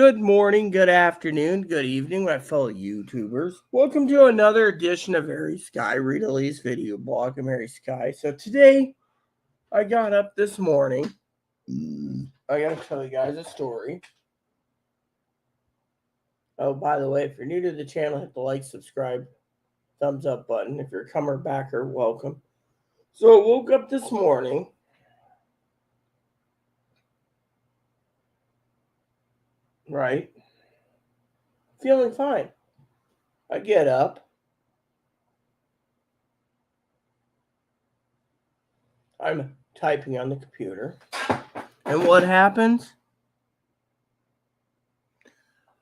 Good morning, good afternoon, good evening, my fellow YouTubers. Welcome to another edition of Mary Sky, Rita Lee's video blog of Mary Sky. So today, I got up this morning. I gotta tell you guys a story. Oh, by the way, if you're new to the channel, hit the like, subscribe, thumbs up button. If you're a comer backer, welcome. So I woke up this morning. Right? Feeling fine. I get up. I'm typing on the computer. And what happens?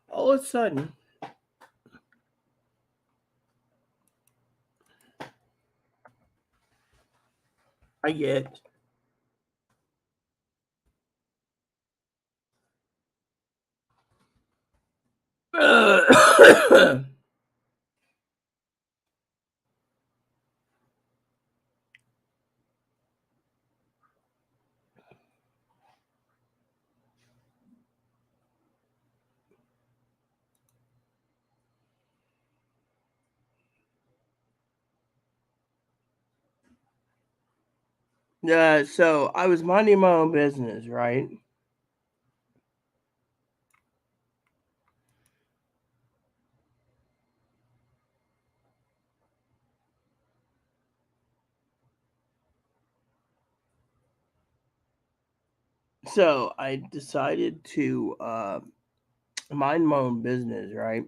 All of a sudden, I get so I was minding my own business, right? So I decided to mind my own business, right?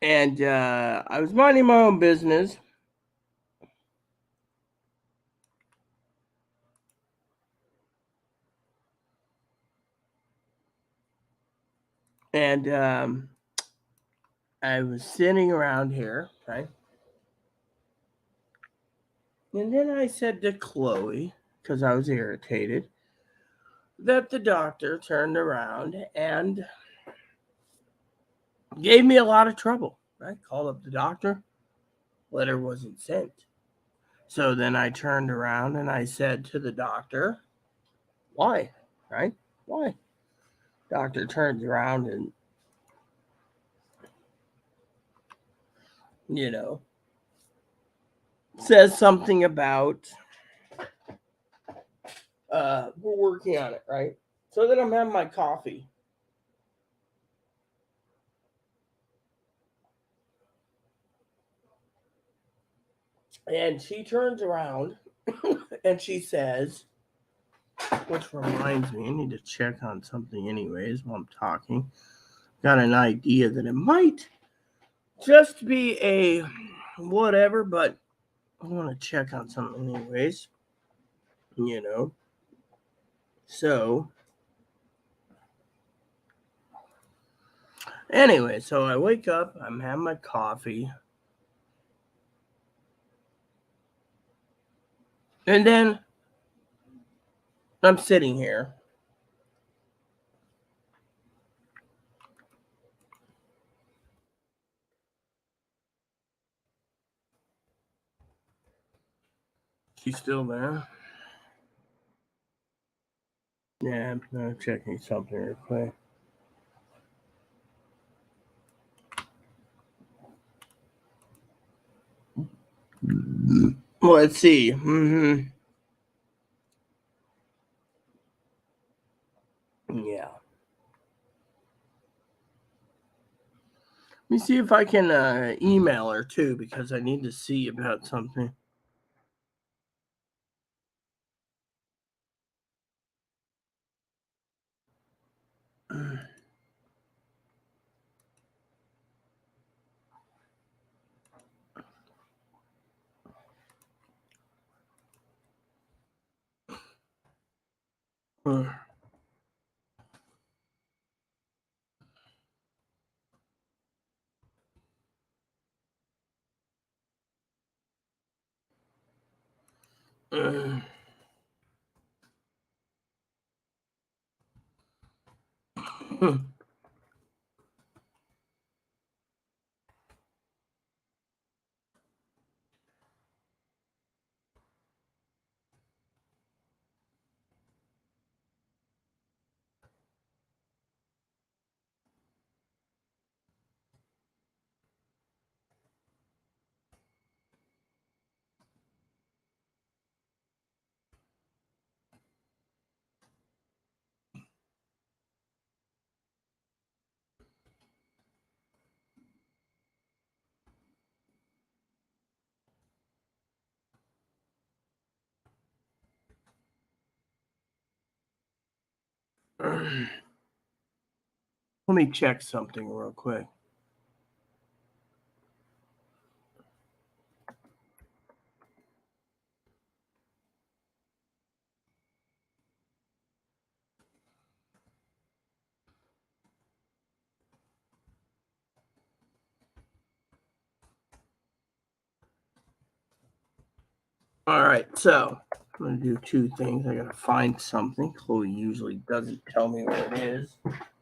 And I was minding my own business. And I was sitting around here, right? And then I said to Chloe, because I was irritated, that the doctor turned around and gave me a lot of trouble. I called up the doctor, letter wasn't sent. So then I turned around and I said to the doctor, why? Right? Why? Doctor turns around and, says something about, we're working on it, right? So then I'm having my coffee. And she turns around and she says, which reminds me, I need to check on something anyways while I'm talking. Got an idea that it might just be a whatever, but I want to check on something anyways. So anyway, so I wake up, I'm having my coffee. And then I'm sitting here. She's still there. Yeah, I'm checking something real quick. Well, let's see. Yeah. Let me see if I can email her too, because I need to see about something. Let Let me check something real quick. All right, so I'm going to do two things. I got to find something. Chloe usually doesn't tell me what it is.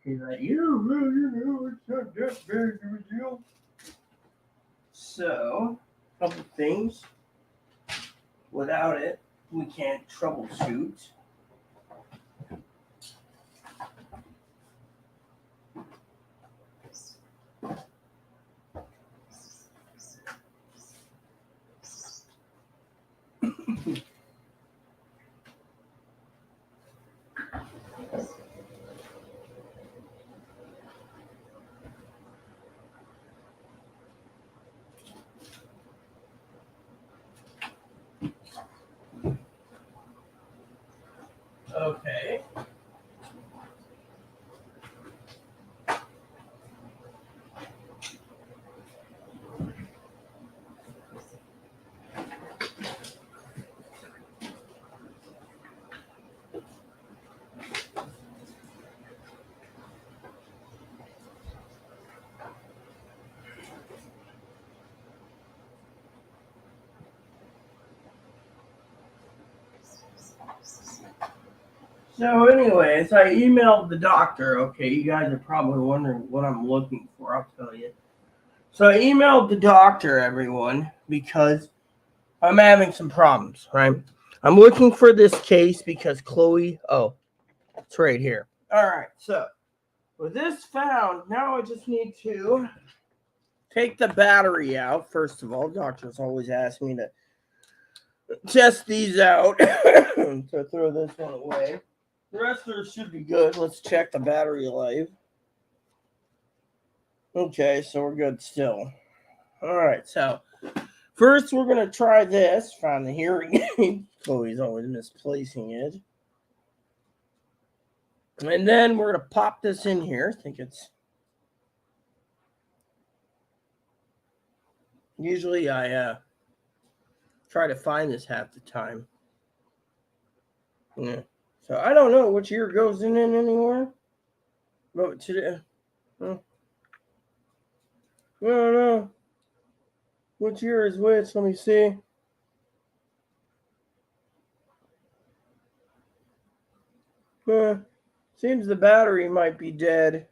He's like, it's not that big of a deal. So, a couple things. Without it, we can't troubleshoot. Okay. So, anyways, I emailed the doctor. Okay, you guys are probably wondering what I'm looking for. I'll tell you. So, I emailed the doctor, everyone, because I'm having some problems, right? I'm looking for this case because Chloe. Oh, it's right here. All right, so with this found, now I just need to take the battery out. First of all, doctors always ask me to test these out. So throw this one away. The rest of it should be good. Let's check the battery life. Okay, so we're good still. All right, so first we're going to try this. Find the hearing aid. Chloe's always misplacing it. And then we're going to pop this in here. I think it's... Usually I try to find this half the time. Yeah. So I don't know which ear goes in anymore. But today... I don't know. Which ear is which? Let me see. Seems the battery might be dead.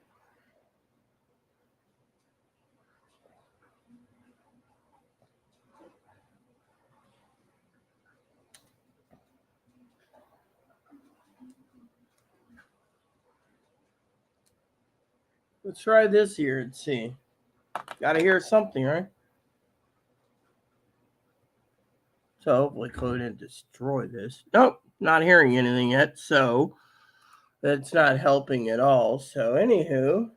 Let's try this ear and see. Gotta hear something, right? So hopefully Chloe didn't destroy this. Nope, not hearing anything yet, so that's not helping at all. So anywho,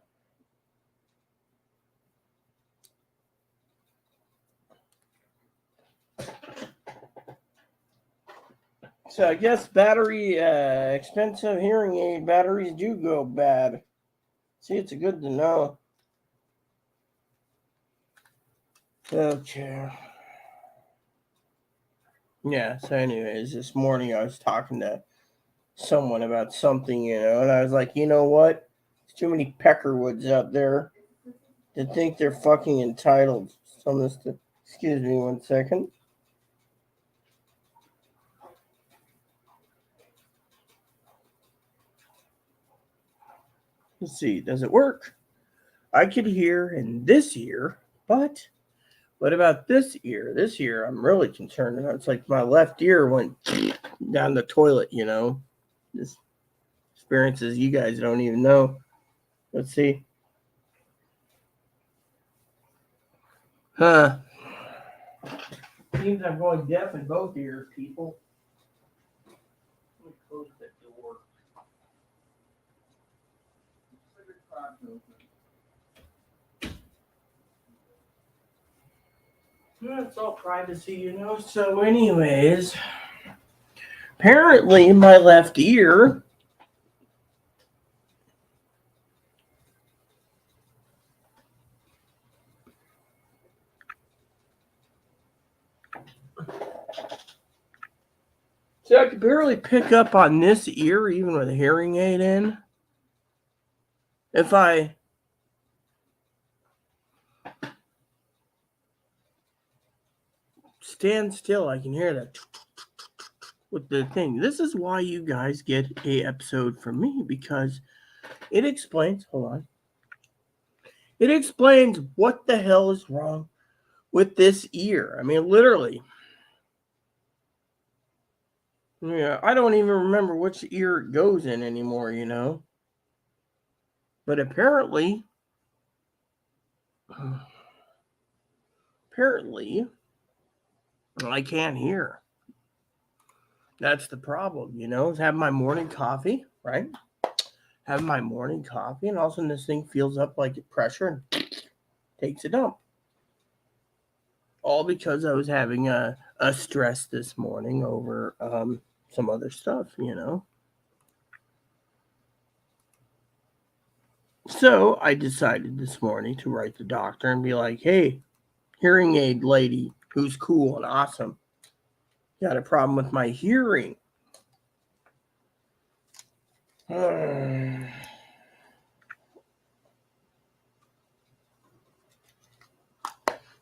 so I guess battery, expensive hearing aid batteries do go bad. See, it's good to know. Okay. Yeah, so anyways, this morning I was talking to someone about something, and I was like, you know what? There's too many peckerwoods out there to think they're fucking entitled. Some of this, excuse me 1 second. Let's see, does it work? I could hear in this ear, but what about this ear? This ear, I'm really concerned about. It's like my left ear went down the toilet, This experiences you guys don't even know. Let's see. Huh. Seems I'm going deaf in both ears, people. Let me close that door. It's all privacy, So, anyways, apparently my left ear See, I could barely pick up on this ear even with a hearing aid in. If I stand still, I can hear that with the thing. This is why you guys get a episode from me, because it explains, hold on. It explains what the hell is wrong with this ear. I mean, literally. Yeah, I don't even remember which ear it goes in anymore, you know. But apparently, I can't hear. That's the problem, you know. Have my morning coffee, right? Have my morning coffee, and all of a sudden this thing feels up like pressure and takes a dump. All because I was having a stress this morning over some other stuff, you know. So I decided this morning to write the doctor and be like, hey, hearing aid lady who's cool and awesome, got a problem with my hearing.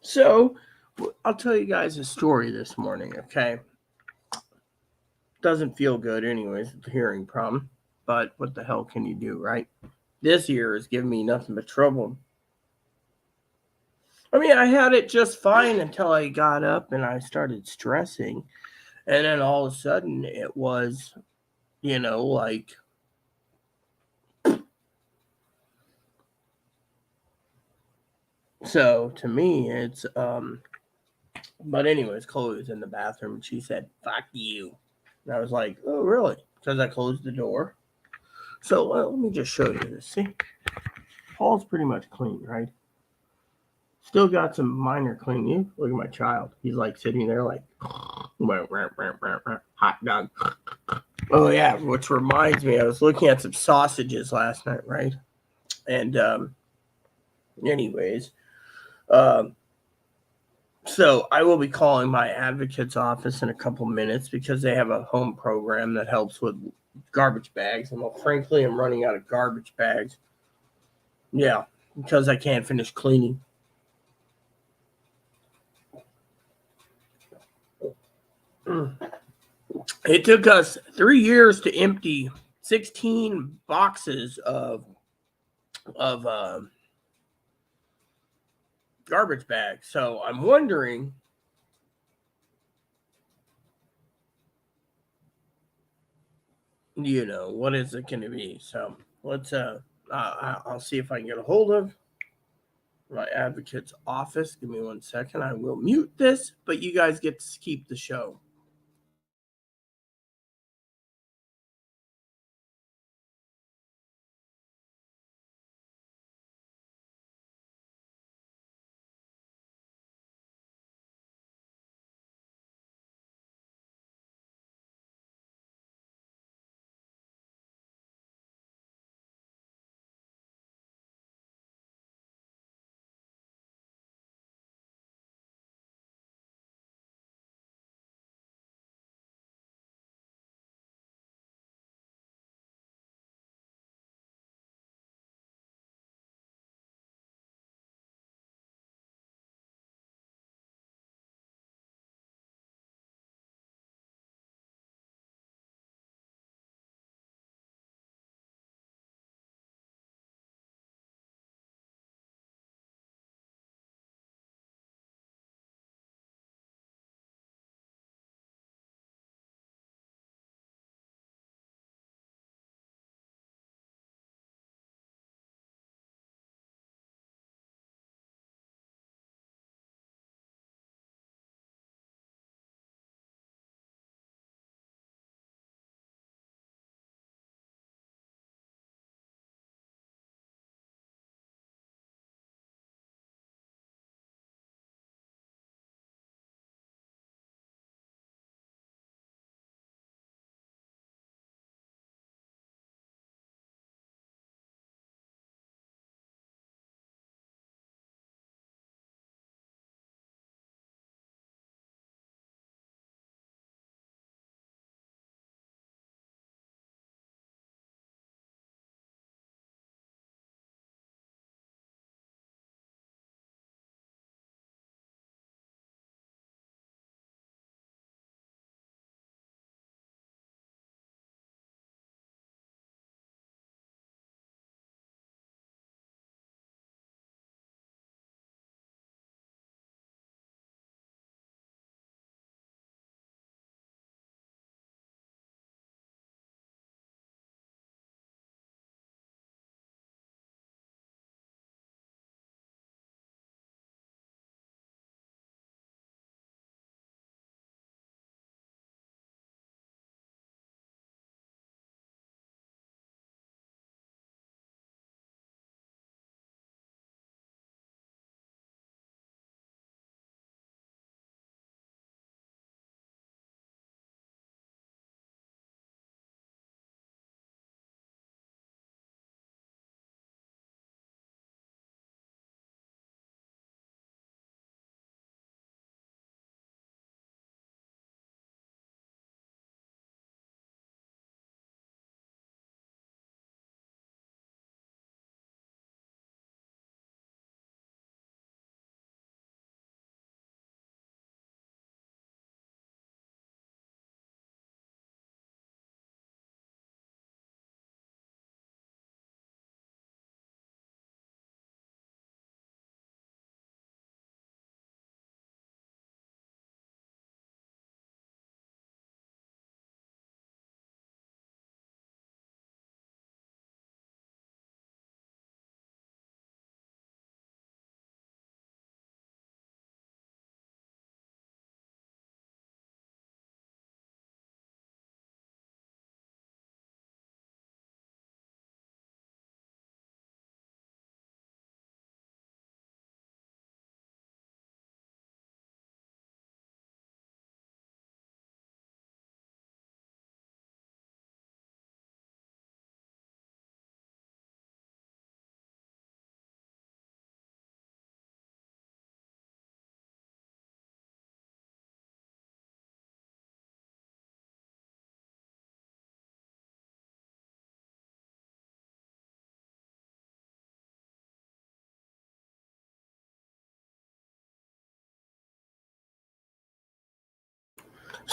So I'll tell you guys a story this morning, okay? Doesn't feel good anyways, it's a hearing problem, but what the hell can you do, right? This ear is giving me nothing but trouble. I mean, I had it just fine until I got up and I started stressing. And then all of a sudden it was, you know, like, so to me it's but anyways, Chloe was in the bathroom and she said, fuck you. And I was like, oh really? Because I closed the door. So let me just show you this. See? Hall's pretty much clean, right? Still got some minor cleaning. Look at my child. He's like sitting there like hot dog. Oh yeah, which reminds me, I was looking at some sausages last night, right? And anyways, um, so I will be calling my advocate's office in a couple minutes because they have a home program that helps with garbage bags. And well, frankly, I'm running out of garbage bags. Yeah, because I can't finish cleaning. It took us 3 years to empty 16 boxes of garbage bags. So I'm wondering, you know, what is it going to be? So let's I'll see if I can get a hold of my advocate's office. Give me 1 second. I will mute this, but you guys get to keep the show.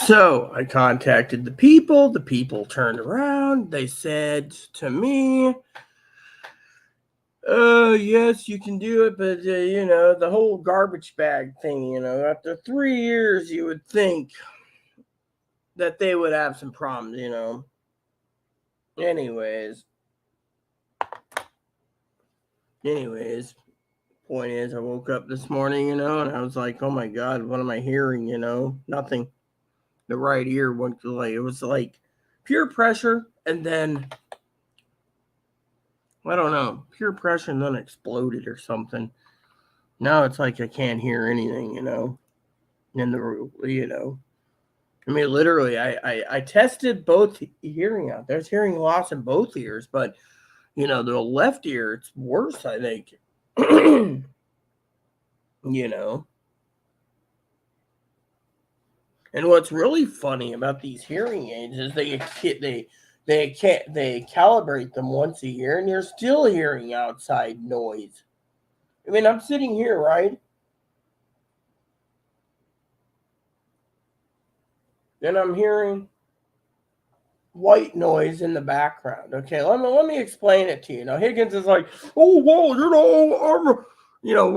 So I contacted the people. The people turned around. They said to me, yes, you can do it, but, the whole garbage bag thing, after 3 years, you would think that they would have some problems. Anyways, point is, I woke up this morning, and I was like, oh my God, what am I hearing? Nothing. The right ear went to it was like pure pressure, and then I don't know, pure pressure, and then exploded or something. Now it's like I can't hear anything, in the. I mean, literally, I tested both hearing out. There's hearing loss in both ears, but the left ear, it's worse, I think. you know. And what's really funny about these hearing aids is they calibrate them once a year, and you're still hearing outside noise. I mean, I'm sitting here, right? And I'm hearing white noise in the background. Okay, let me explain it to you. Now Higgins is like, oh well,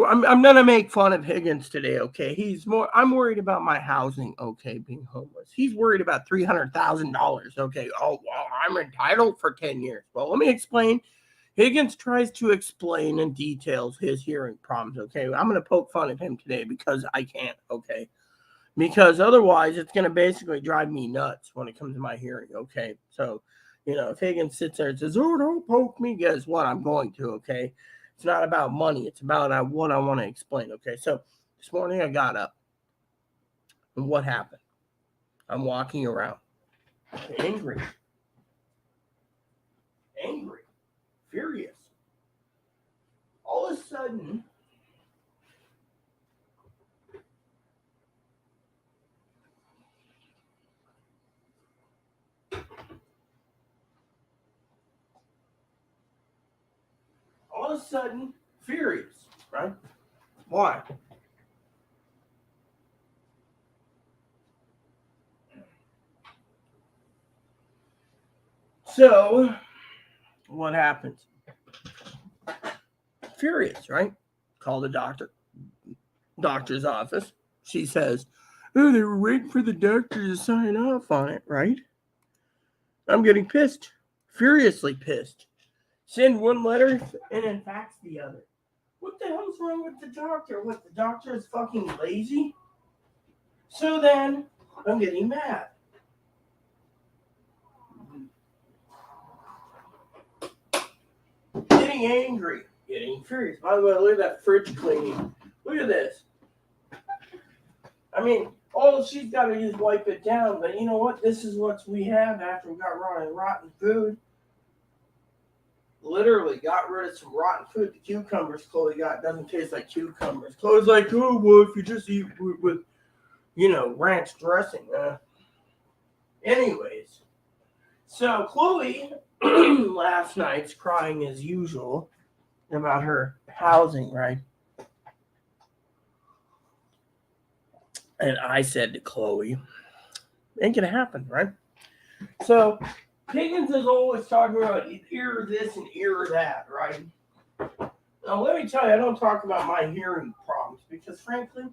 I'm gonna make fun of Higgins today. Okay, I'm worried about my housing. Okay, being homeless. He's worried about $300,000. Okay, oh well, I'm entitled for 10 years. Well, let me explain. Higgins tries to explain in details his hearing problems. Okay, I'm gonna poke fun at him today because I can't. Okay, because otherwise it's going to basically drive me nuts when it comes to my hearing. Okay, so if Higgins sits there and says, oh, don't poke me, guess what, I'm going to. Okay, it's not about money, it's about what I want to explain. Okay, so this morning I got up, and what happened? I'm walking around angry, furious. All of a sudden, furious, right? Why? So what happens? Furious, right? Call the doctor's office. She says, oh, they were waiting for the doctor to sign off on it, right? I'm getting pissed, furiously pissed. Send one letter and then fax the other. What the hell's wrong with the doctor? What, the doctor is fucking lazy? So then, I'm getting mad. Getting angry. Getting furious. By the way, look at that fridge cleaning. Look at this. I mean, all she's got to do is wipe it down. But you know what? This is what we have after we got rotten food. Literally got rid of some rotten food. The cucumbers Chloe got doesn't taste like cucumbers. Chloe's like, oh, well, if you just eat with ranch dressing. Anyways, so Chloe last night's crying as usual about her housing, right? And I said to Chloe, ain't gonna happen, right? So Higgins is always talking about ear this and ear that, right? Now let me tell you, I don't talk about my hearing problems because frankly,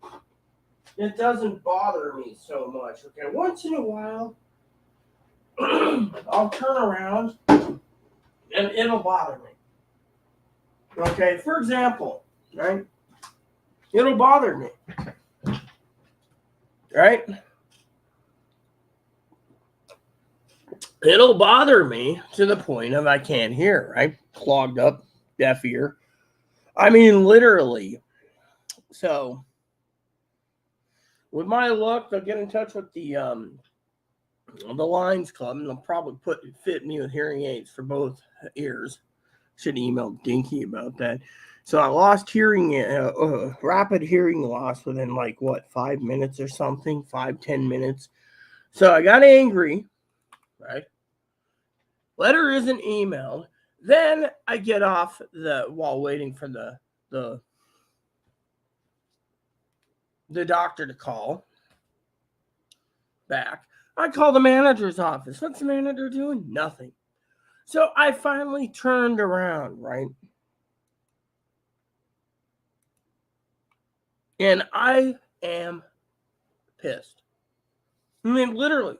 it doesn't bother me so much. Okay, once in a while, I'll turn around and it'll bother me. Okay, for example, right? It'll bother me. Right? It'll bother me to the point of I can't hear, right? Clogged up, deaf ear. I mean, literally. So, with my luck, they'll get in touch with the Lions Club, and they'll probably fit me with hearing aids for both ears. Should email Dinky about that. So I lost rapid hearing loss within 5 minutes or something, 5-10 minutes. So I got angry, right? Letter isn't emailed. Then I get off while waiting for the doctor to call. back. I call the manager's office. What's the manager doing? Nothing. So I finally turned around, right? And I am pissed. I mean, literally.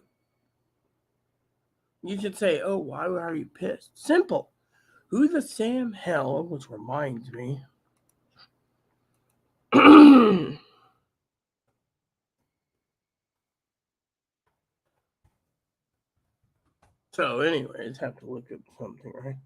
You should say, oh, why are you pissed? Simple. Who the Sam hell, which reminds me. So, anyways, have to look up something, right?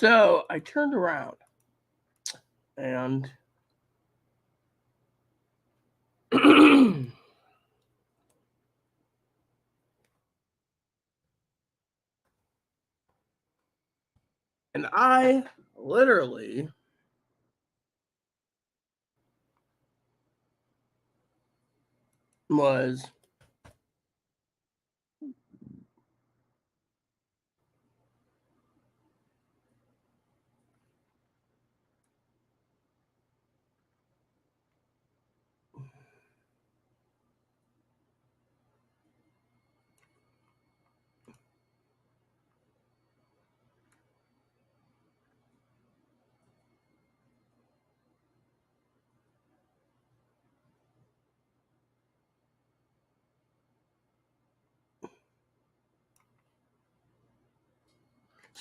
So I turned around and and I literally was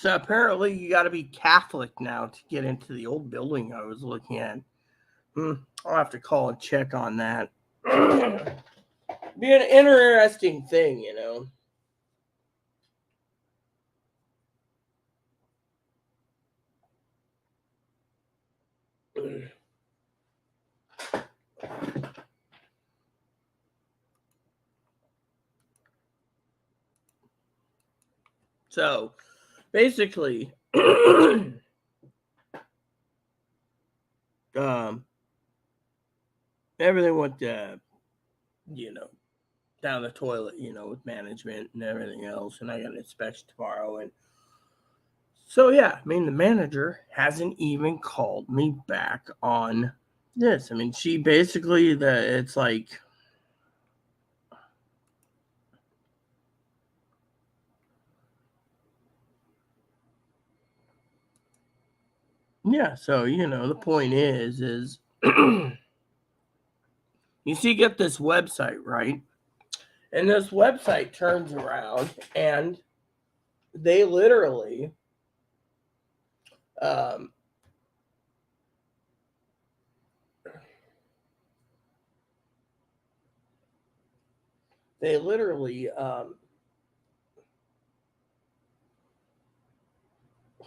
so apparently you got to be Catholic now to get into the old building I was looking at. I'll have to call and check on that. Be an interesting thing, you know. So basically, everything went, you know, down the toilet, you know, with management and everything else. And I got an inspection tomorrow. And so, yeah, I mean, the manager hasn't even called me back on this. I mean, she basically, it's like, yeah, so, you know, the point is you see, get this website, right? And this website turns around and they literally, um, they literally,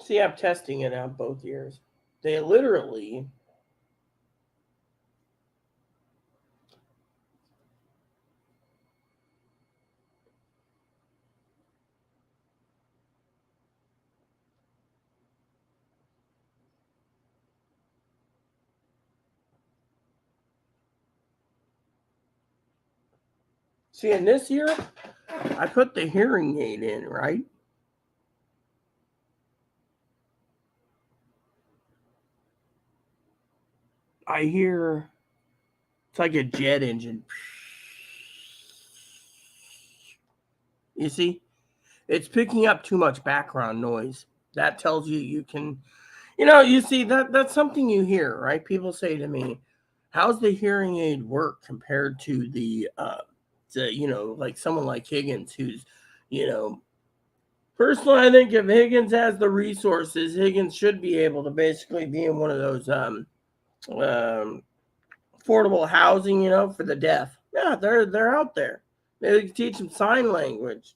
see, I'm testing it out both years. They literally, see, in this year, I put the hearing aid in, right? I hear it's like a jet engine. You see, it's picking up too much background noise. That tells you you can, you know, you see that's something you hear, right? People say to me, "How's the hearing aid work compared to you know, like someone like Higgins, who's, you know, personally, I think if Higgins has the resources, Higgins should be able to basically be in one of those um affordable housing, you know, for the deaf. Yeah, they're out there. They could teach them sign language.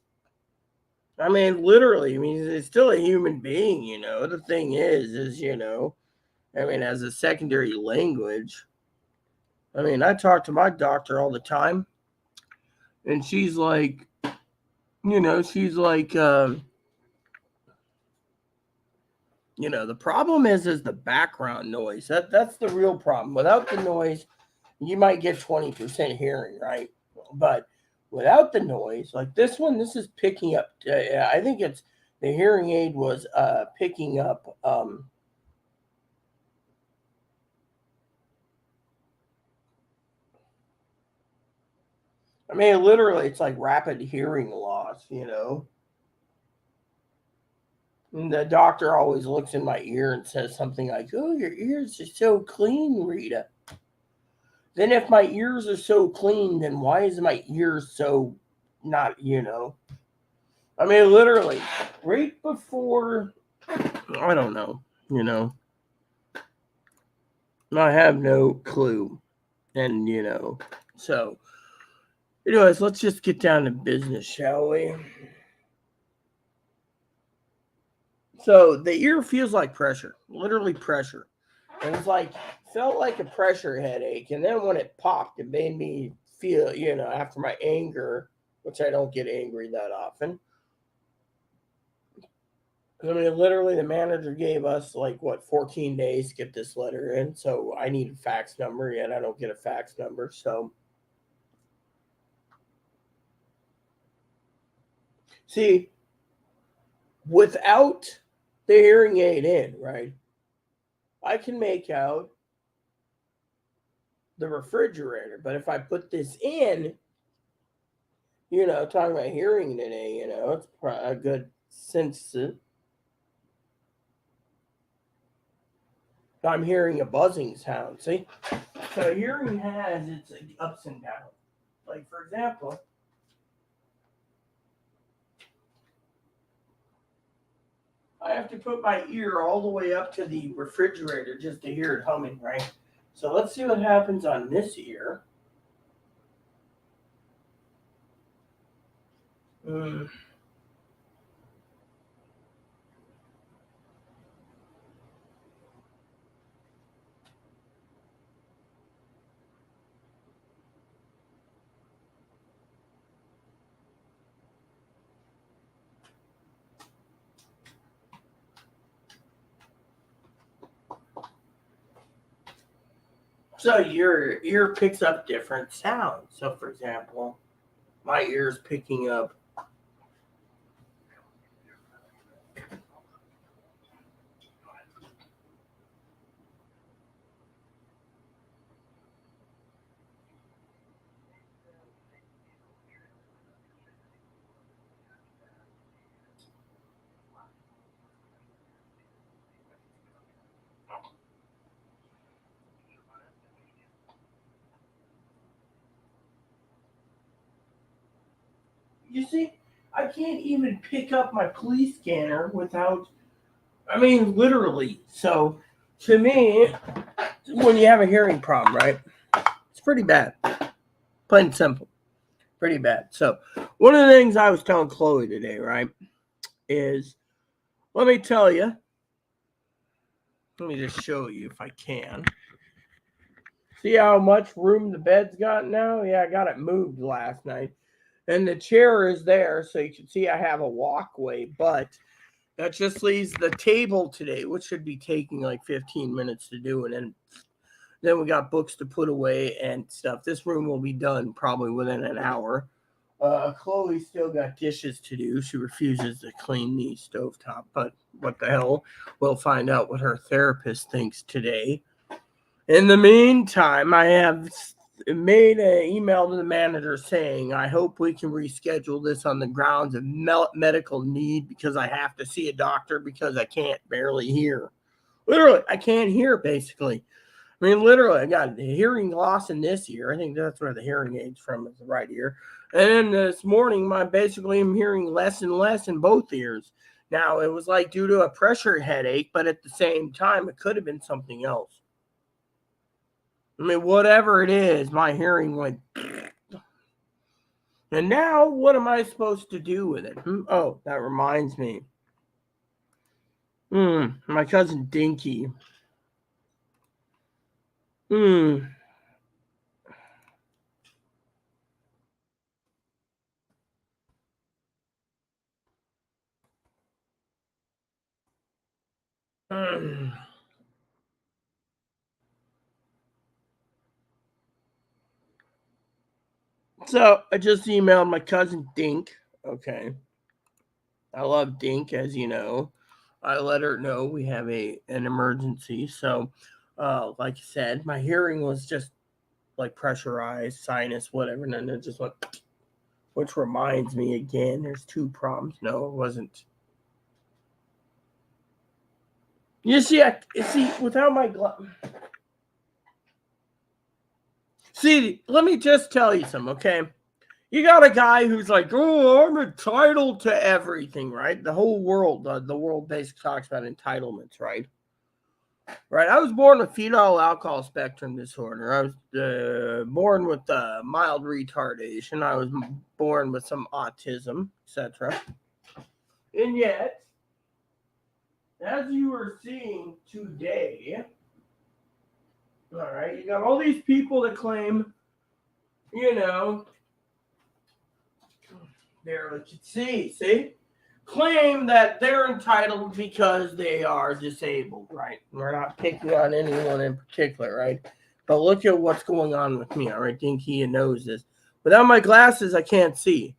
I mean, literally. I mean, it's still a human being. The thing is, I mean, as a secondary language. I mean, I talk to my doctor all the time, and she's like, she's like, the problem is the background noise. That's the real problem. Without the noise, you might get 20% hearing, right? But without the noise, like this one, this is picking up. I think it's the hearing aid was picking up. I mean, literally, it's like rapid hearing loss. And the doctor always looks in my ear and says something like, "Oh, your ears are so clean, Rita." Then, if my ears are so clean, then why is my ears so not? I mean, literally, right before, I don't know. I have no clue. And, so, anyways, let's just get down to business, shall we? So, the ear feels like pressure, literally pressure. It was like, felt like a pressure headache. And then when it popped, it made me feel, after my anger, which I don't get angry that often. I mean, literally, the manager gave us like 14 days to get this letter in. So I need a fax number, yet I don't get a fax number. So, see, without the hearing aid in, right, I can make out the refrigerator. But if I put this in, talking about hearing today, it's a good sense. I'm hearing a buzzing sound. See? So hearing has its ups and downs. Like, for example, I have to put my ear all the way up to the refrigerator just to hear it humming, right? So let's see what happens on this ear. Mm. So your ear picks up different sounds. So, for example, my ear is picking up. You see, I can't even pick up my police scanner without. I mean, literally. So, to me, when you have a hearing problem, right, it's pretty bad. Plain and simple. Pretty bad. So, one of the things I was telling Chloe today, right, is let me tell you, let me just show you if I can. See how much room the bed's got now? Yeah, I got it moved last night. And the chair is there, so you can see I have a walkway, but that just leaves the table today, which should be taking like 15 minutes to do. And then we got books to put away and stuff. This room will be done probably within an hour. Chloe still got dishes to do. She refuses to clean the stovetop, but what the hell? We'll find out what her therapist thinks today. In the meantime, I have made an email to the manager saying I hope we can reschedule this on the grounds of medical need because I have to see a doctor because I can't barely hear. Literally, I can't hear basically. I mean, literally, I got hearing loss in this ear. I think that's where the hearing aid's from, is the right ear. And then this morning, I'm hearing less and less in both ears. Now, it was like due to a pressure headache, but at the same time, it could have been something else. I mean, whatever it is, my hearing went. And now, what am I supposed to do with it? Oh, that reminds me. My cousin Dinky. So I just emailed my cousin Dink. Okay. I love Dink, as you know. I let her know we have an emergency. So, like I said, my hearing was just like pressurized, sinus, whatever, and then it just went. Which reminds me again, there's two problems. No, it wasn't. You see, without my glove. See, let me just tell you something, okay? You got a guy who's like, oh, I'm entitled to everything, right? The whole world, the world basically talks about entitlements, right? Right. I was born with fetal alcohol spectrum disorder. I was born with mild retardation. I was born with some autism, etc. And yet, as you are seeing today, all right, you got all these people that claim, you know, they're, see, claim that they're entitled because they are disabled, right? We're not picking on anyone in particular, right? But look at what's going on with me, all right? Dinky knows this. Without my glasses, I can't see.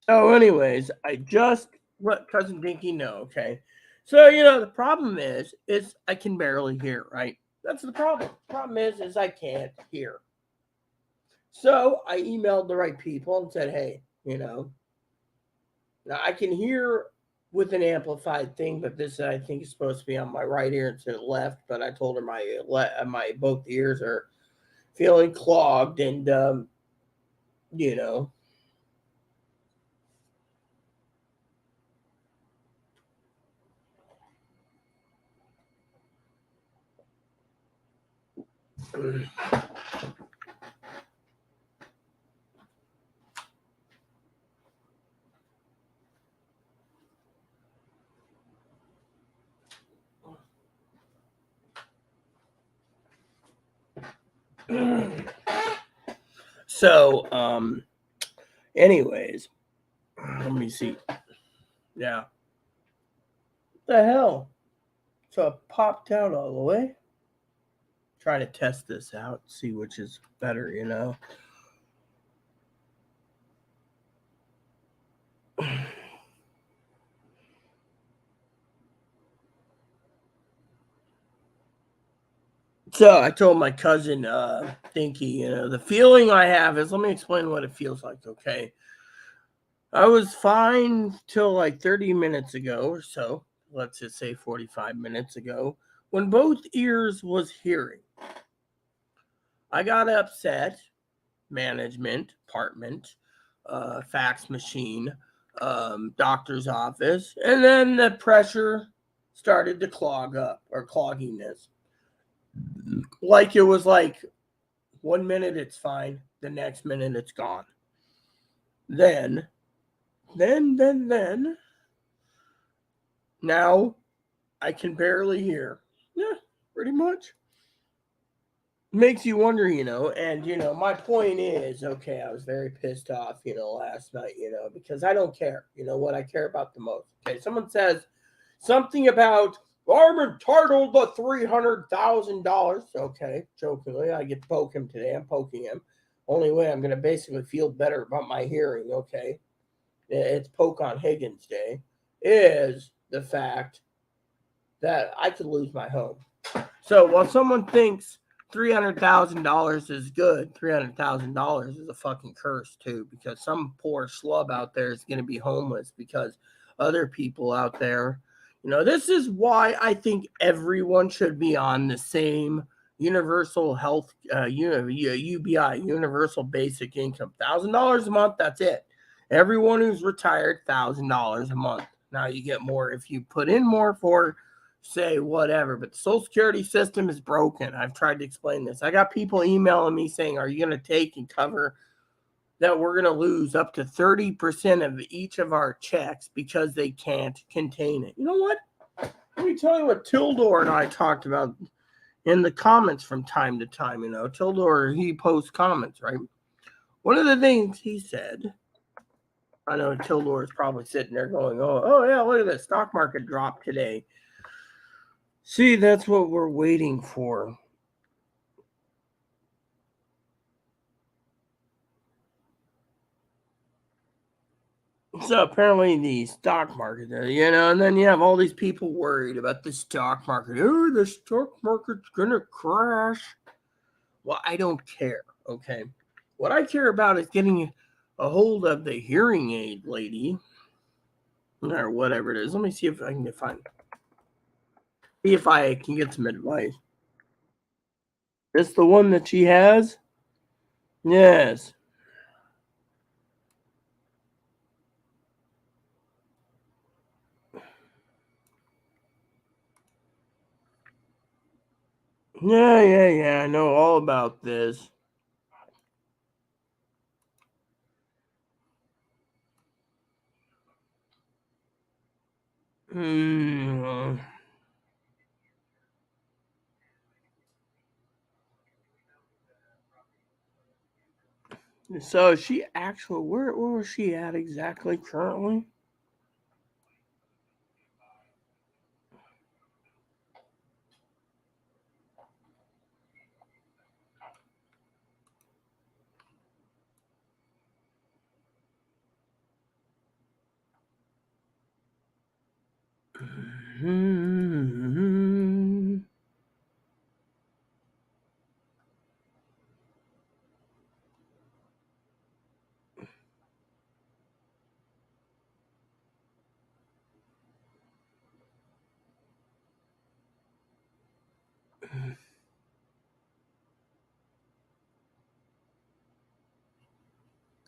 So, anyways, I just let cousin Dinky know, okay? So, the problem is I can barely hear, right? That's the problem. The problem is I can't hear. So I emailed the right people and said, hey, now I can hear with an amplified thing, but this I think is supposed to be on my right ear instead of left. But I told her my both ears are feeling clogged, and you know. So, anyways, let me see. Yeah. What the hell? So it popped out all the way. Try to test this out, see which is better. So I told my cousin, Dinky, the feeling I have is, let me explain what it feels like, okay? I was fine till like 30 minutes ago or so, let's just say 45 minutes ago, when both ears was hearing. I got upset, management, apartment, fax machine, doctor's office, and then the pressure started to clog up, or clogginess. Like it was like 1 minute it's fine, the next minute it's gone. Then, now I can barely hear. Yeah, pretty much. Makes you wonder, and my point is, okay, I was very pissed off, last night, because I don't care. What I care about the most. Okay, someone says something about, I'm entitled to $300,000. Okay, jokingly, I get to poke him today. I'm poking him. only way I'm going to basically feel better about my hearing, okay, it's Poke on Higgins Day, is the fact that I could lose my home. So while someone thinks $300,000 is good, $300,000 is a fucking curse too, because some poor schlub out there is going to be homeless because other people out there, this is why I think everyone should be on the same universal health, UBI, universal basic income, $1,000 a month. That's it. Everyone who's retired, $1,000 a month. Now you get more if you put in more for say whatever, but the social security system is broken. I've tried to explain this. I got people emailing me saying, are you going to take and cover that we're going to lose up to 30% of each of our checks because they can't contain it? You know what? Let me tell you what Tildor and I talked about in the comments from time to time. Tildor, he posts comments, right? One of the things he said, I know Tildor is probably sitting there going, oh yeah, look at the stock market drop today. See, that's what we're waiting for. So apparently the stock market, and then you have all these people worried about the stock market. Oh, the stock market's gonna crash. Well, I don't care. Okay, what I care about is getting a hold of the hearing aid lady, or whatever it is. Let me see if I can see if I can get some advice. This the one that she has? Yes. Yeah. I know all about this. Hmm. So she actually, where was she at exactly currently? Hmm.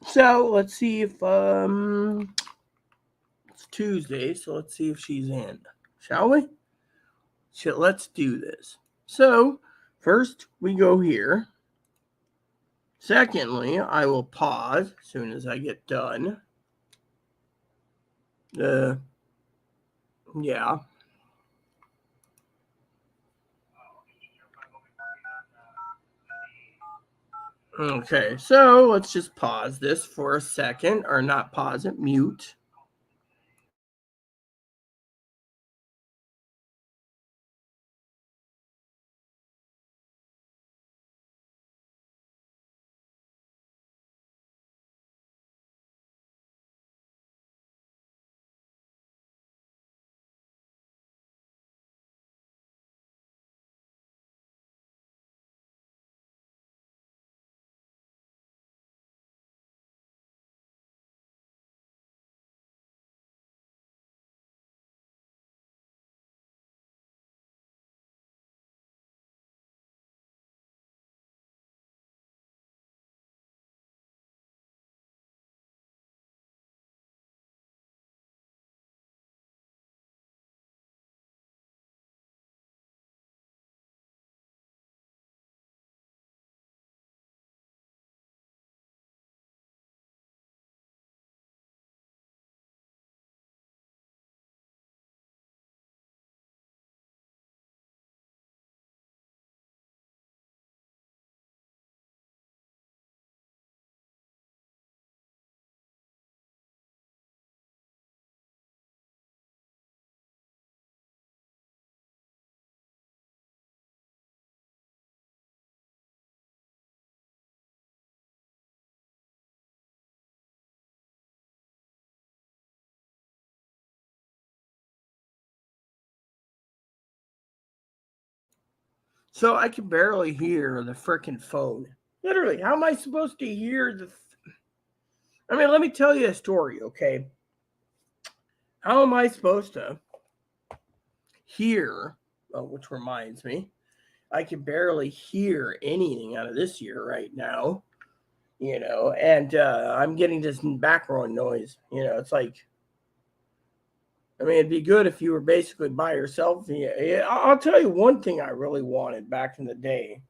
So let's see if it's Tuesday, so let's see if she's in. Shall we? Let's do this. So first we go here. Secondly, I will pause as soon as I get done. Yeah. Okay, so let's just pause this for a second, or not pause it, mute. So I can barely hear the frickin' phone. Literally, how am I supposed to hear the? I mean, let me tell you a story, okay? How am I supposed to hear? Oh, which reminds me, I can barely hear anything out of this year right now, and I'm getting this background noise. It's like, I mean, it'd be good if you were basically by yourself. Yeah, I'll tell you one thing I really wanted back in the day.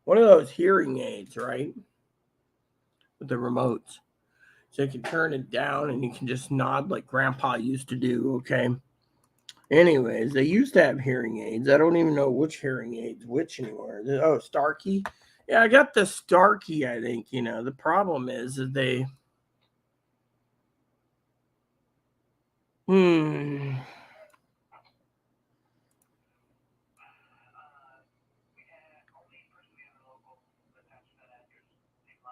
One of those hearing aids, right? With the remotes. So you can turn it down and you can just nod like Grandpa used to do, okay? Anyways, they used to have hearing aids. I don't even know which hearing aids which anymore. Oh, Starkey? Yeah, I got the Starkey, I think. The problem is that they. Hmm.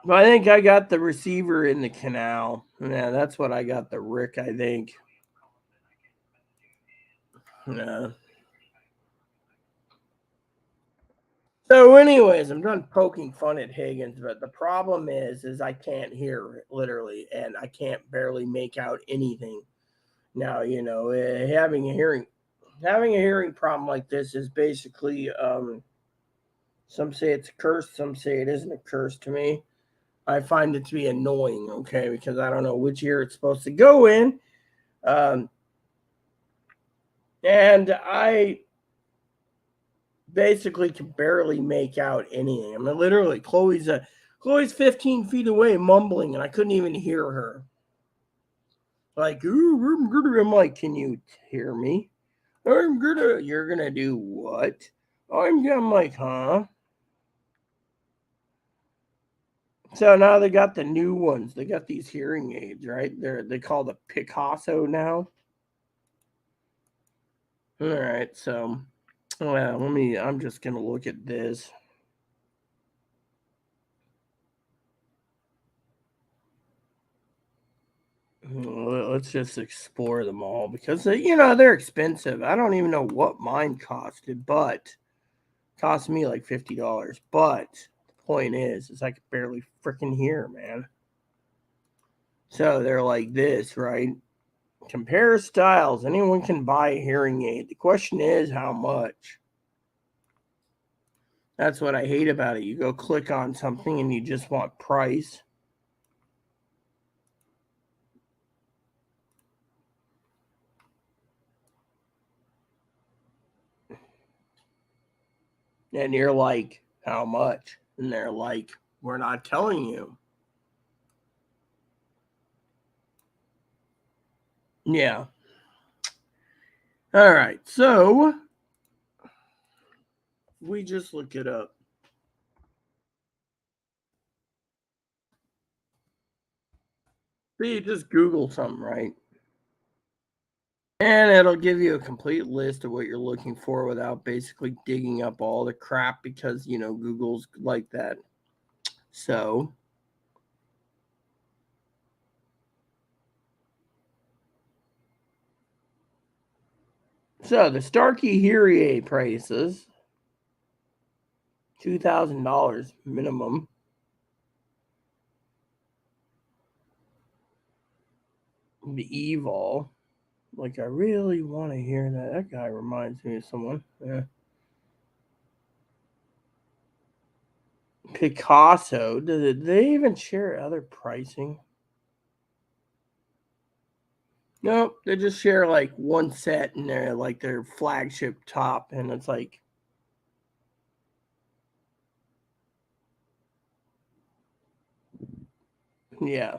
Well, I think I got the receiver in the canal. Yeah, that's what I got the Rick, I think. Yeah. So, anyways, I'm done poking fun at Higgins, but the problem is I can't hear it, literally, and I can't barely make out anything. Now, having a hearing problem like this is basically, some say it's a curse, some say it isn't a curse. To me, I find it to be annoying, okay, because I don't know which ear it's supposed to go in. Um, and I basically can barely make out anything. I mean, literally, Chloe's 15 feet away, mumbling, and I couldn't even hear her. Like, I'm like, can you hear me? You're gonna do what? I'm like, huh? So now they got the new ones. They got these hearing aids, right? They call the Picasso now. All right, so well, I'm just gonna look at this. Let's just explore them all because they're expensive. I don't even know what mine costed, but cost me like $50. But the point is I could barely freaking hear, man. So they're like this, right? Compare styles. Anyone can buy a hearing aid. The question is how much. That's what I hate about it. You go click on something and you just want price. And you're like, how much? And they're like, we're not telling you. Yeah. All right. So we just look it up. So you just Google something, right? And it'll give you a complete list of what you're looking for without basically digging up all the crap because, Google's like that. So the Starkey hearing aid prices $2,000 minimum. The Evol. Like, I really want to hear that. That guy reminds me of someone. Yeah. Picasso. Did they even share other pricing? Nope. They just share like one set in their their flagship top, and it's like, yeah.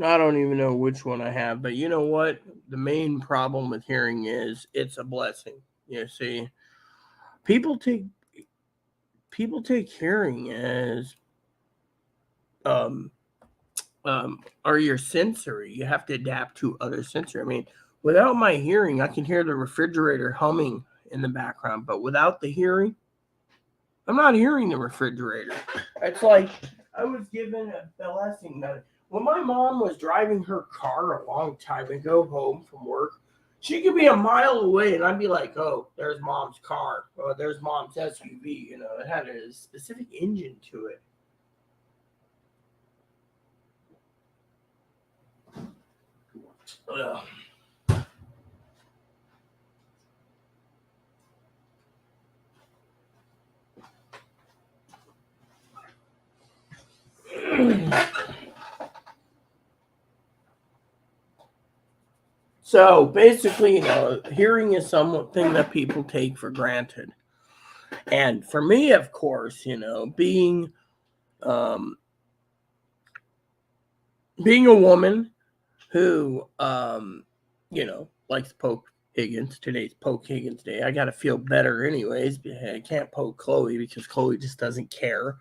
I don't even know which one I have, but you know what? The main problem with hearing is it's a blessing. You see, people take people take hearing as um or your sensory. You have to adapt to other sensory. I mean, without my hearing, I can hear the refrigerator humming in the background, but without the hearing, I'm not hearing the refrigerator. It's like I was given a blessing that when my mom was driving her car a long time ago home from work, she could be a mile away and I'd be like, oh, there's mom's car. Or there's mom's SUV. You know, it had a specific engine to it. Ugh. So basically, hearing is something that people take for granted. And for me, of course, um, being a woman who, likes to poke Higgins, today's Poke Higgins Day. I got to feel better anyways. I can't poke Chloe because Chloe just doesn't care.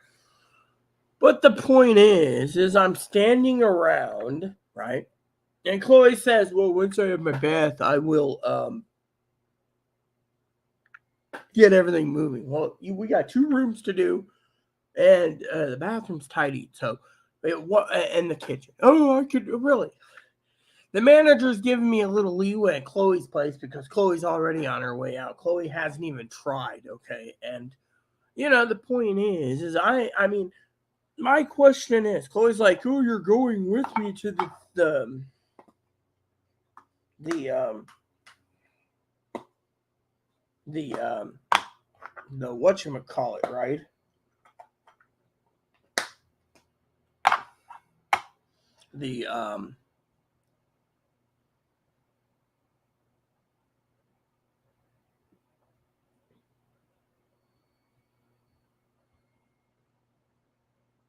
But the point is I'm standing around, right? And Chloe says, well, once I have my bath, I will get everything moving. Well, we got 2 rooms to do, and the bathroom's tidy. So, and the kitchen. Oh, I could really. The manager's giving me a little leeway at Chloe's place because Chloe's already on her way out. Chloe hasn't even tried, okay? And the point is I mean, my question is, Chloe's like, "Oh, you're going with me to the the the whatchamacallit, right? The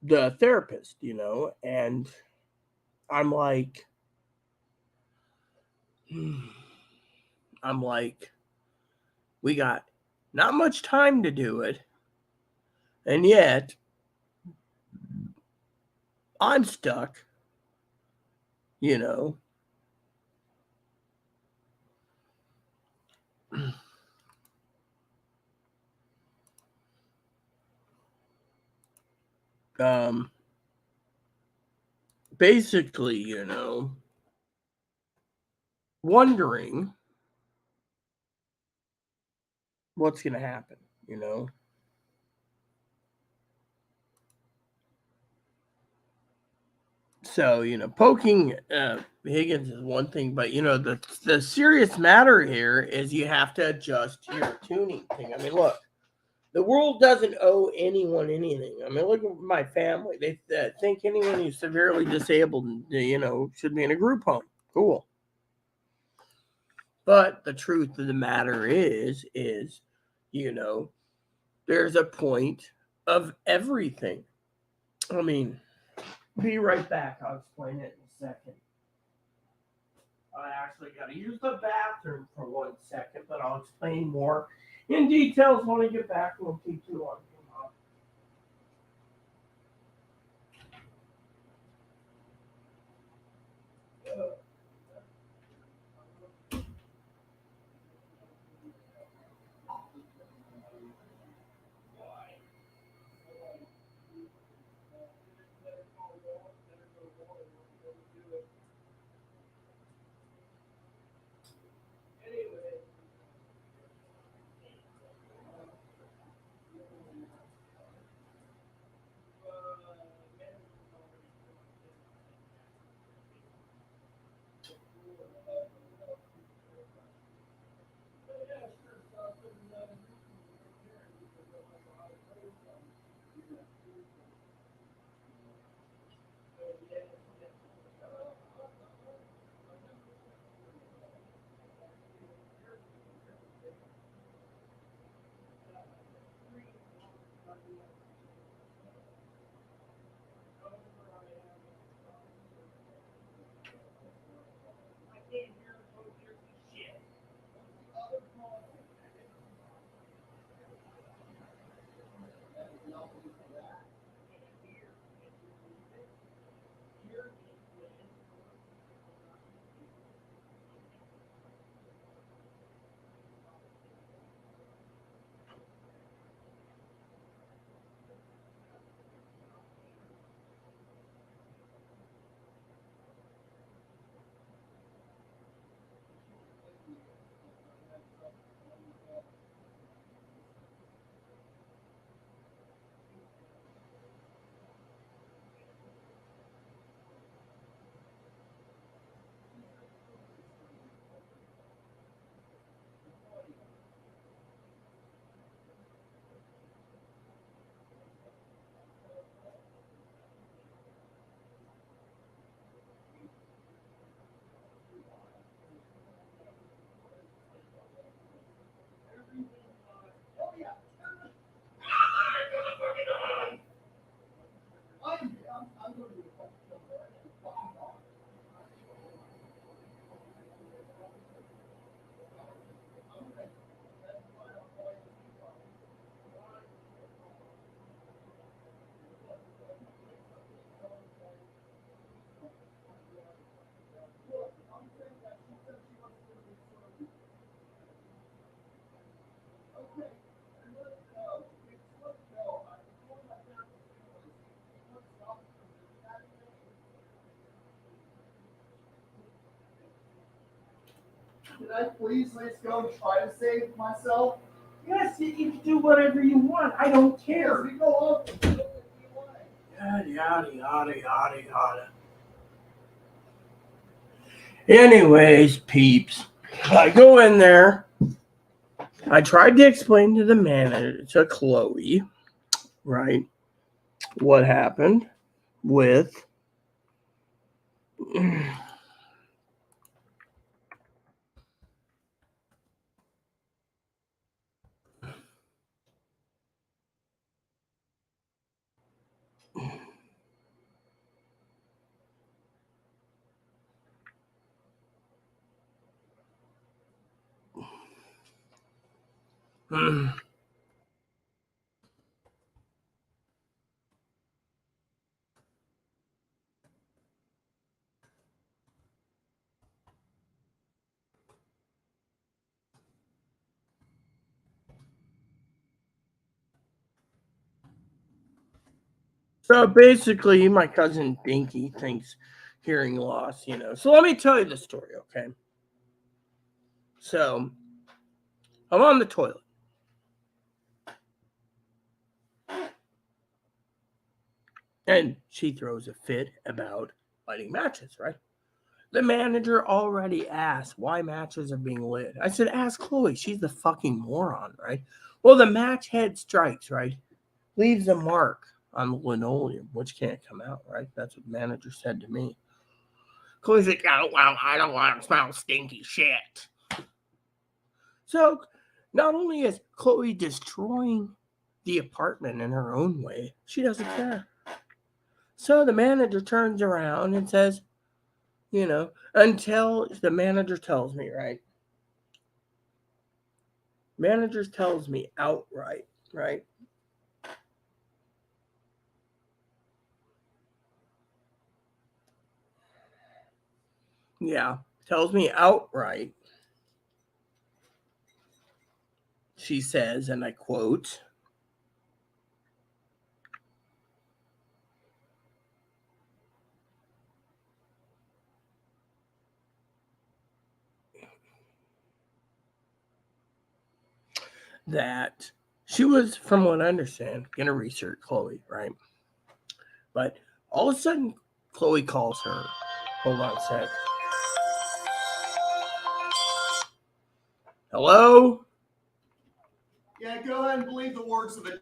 the therapist, and I'm like I'm like, we got not much time to do it, and yet I'm stuck, you know. Um, basically, wondering what's going to happen, you know. So, poking Higgins is one thing, but the serious matter here is you have to adjust your tuning thing. I mean, look, the world doesn't owe anyone anything. I mean, look at my family. They think anyone who's severely disabled, should be in a group home. Cool. But the truth of the matter is, you know, there's a point of everything. I mean, be right back. I'll explain it in a second. I actually got to use the bathroom for 1 second, but I'll explain more in details when I get back. Won't keep too long. Can I please just go and try to save myself? Yes, you can do whatever you want. I don't care. We go up. Yada, yada, yada, yada, yada. Anyways, peeps, I go in there. I tried to explain to the manager, to Chloe, right, what happened with so basically my cousin Dinky thinks hearing loss, you know. So let me tell you the story, okay? So I'm on the toilet. And she throws a fit about lighting matches, right? The manager already asked why matches are being lit. I said, ask Chloe. She's the fucking moron, right? Well, the match head strikes, right? Leaves a mark on the linoleum, which can't come out, right? That's what the manager said to me. Chloe's like, oh, well, I don't want to smell stinky shit. So, not only is Chloe destroying the apartment in her own way, she doesn't care. So the manager turns around and says, you know, until the manager tells me, right? Manager tells me outright, right? Yeah, tells me outright. She says, and I quote, that she was, from what I understand, going to research Chloe, right? But all of a sudden, Chloe calls her. Hold on a sec. Hello? Yeah, go ahead and believe the words of the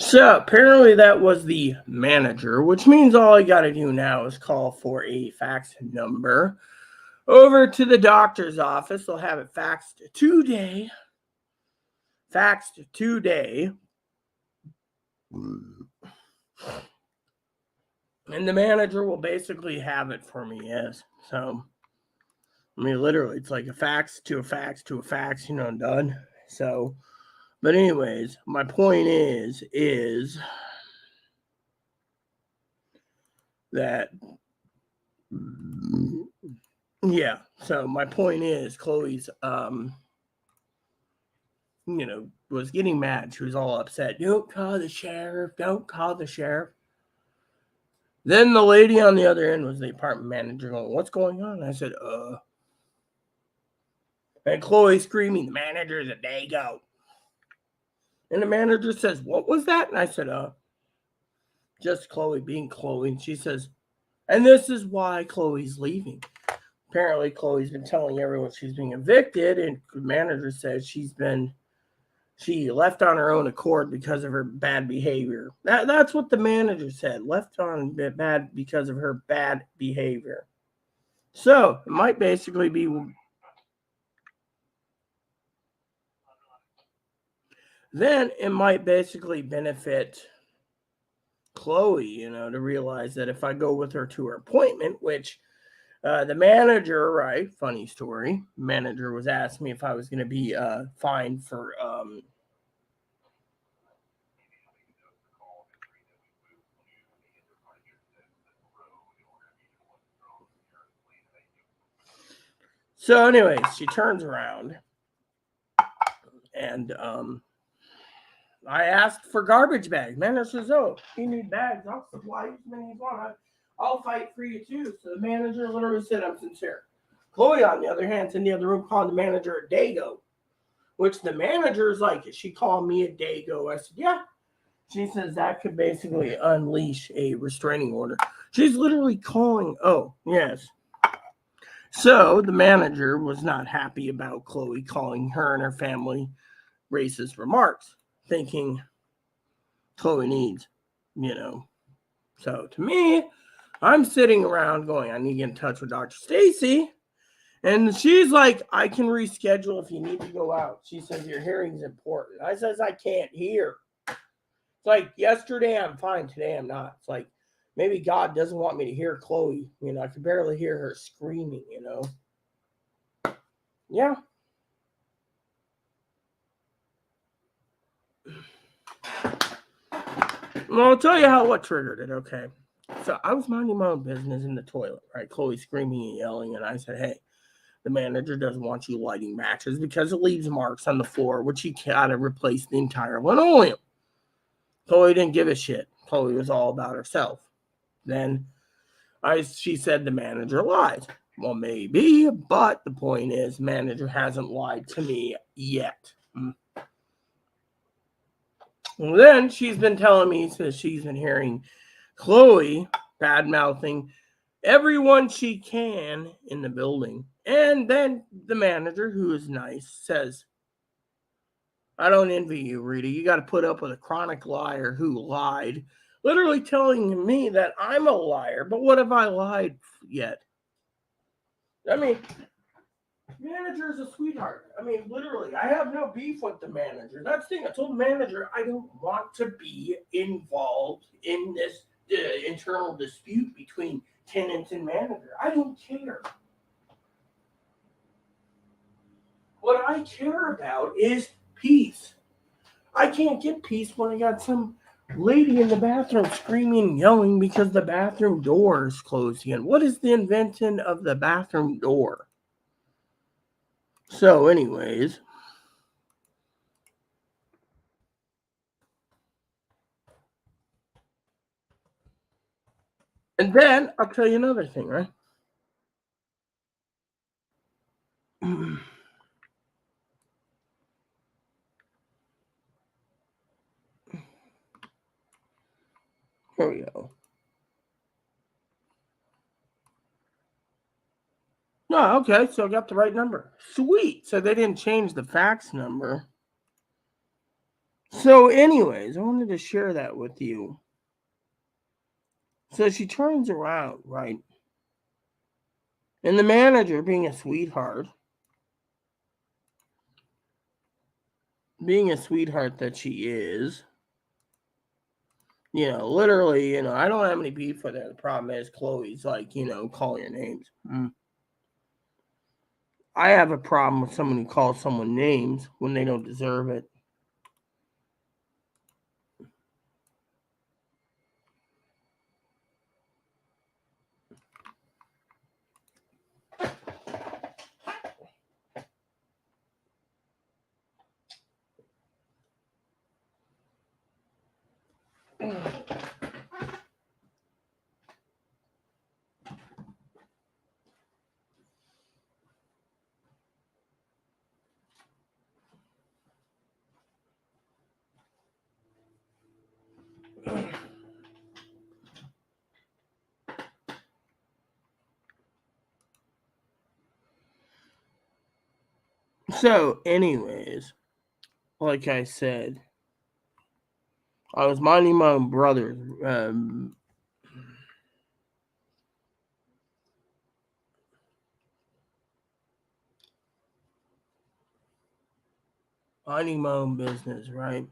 So apparently that was the manager, which means all I got to do now is call for a fax number over to the doctor's office. They'll have it faxed today. And the manager will basically have it for me, yes. So, I mean, literally, it's like a fax to a fax to a fax, done. So, but anyways, my point is that, yeah. So my point is, Chloe's, was getting mad. She was all upset. Don't call the sheriff. Don't call the sheriff. Then the lady on the other end was the apartment manager going, what's going on? I said, And Chloe screaming, the manager's a dago. And the manager says, what was that? And I said, just Chloe being Chloe. And she says, and this is why Chloe's leaving. Apparently, Chloe's been telling everyone she's being evicted. And the manager says she left on her own accord because of her bad behavior. That's what the manager said. Left on bad because of her bad behavior. So it might basically be. Then it might basically benefit Chloe, to realize that if I go with her to her appointment, which the manager, right? Funny story. Manager was asking me if I was going to be fined for. So, anyways, she turns around and I asked for garbage bags. Manager says, "Oh, you need bags. I'll supply you as many as you want. I'll fight for you too." So the manager literally said, "I'm sincere." Chloe, on the other hand, is in the other room calling the manager a dago, which the manager is like, "Is she calling me a dago?" I said, "Yeah." She says that could basically unleash a restraining order. She's literally calling. Oh, yes. So the manager was not happy about Chloe calling her and her family racist remarks, thinking Chloe needs, So to me, I'm sitting around going, I need to get in touch with Dr. Stacy. And she's like, I can reschedule if you need to go out. She says, your hearing's important. I says, I can't hear. It's like, yesterday I'm fine, today I'm not. It's like, maybe God doesn't want me to hear Chloe. I can barely hear her screaming, Yeah. Well, I'll tell you what triggered it, okay? So I was minding my own business in the toilet, right? Chloe screaming and yelling, and I said, hey, the manager doesn't want you lighting matches because it leaves marks on the floor, which you gotta replace the entire linoleum. Chloe didn't give a shit. Chloe was all about herself. Then she said the manager lies. Well, maybe, but the point is, manager hasn't lied to me yet. Well, then she's been telling me that she's been hearing Chloe bad mouthing everyone she can in the building. And then the manager, who is nice, says, I don't envy you, Rita. You got to put up with a chronic liar who lied, literally telling me that I'm a liar. But what have I lied yet? I mean, manager's a sweetheart. I mean, literally, I have no beef with the manager. That's the thing. I told the manager I don't want to be involved in this internal dispute between tenants and manager. I don't care. What I care about is peace. I can't get peace when I got some lady in the bathroom screaming and yelling because the bathroom door is closed again. What is the invention of the bathroom door? So, anyways. And then I'll tell you another thing, right? Here we go. No, okay, so I got the right number. Sweet. So they didn't change the fax number. So, anyways, I wanted to share that with you. So she turns around, right? And the manager, being a sweetheart that she is, literally, I don't have any beef with her. The problem is Chloe's like, call your names. I have a problem with someone who calls someone names when they don't deserve it. So, anyways, like I said, I was minding my own brother. Minding my own business, right?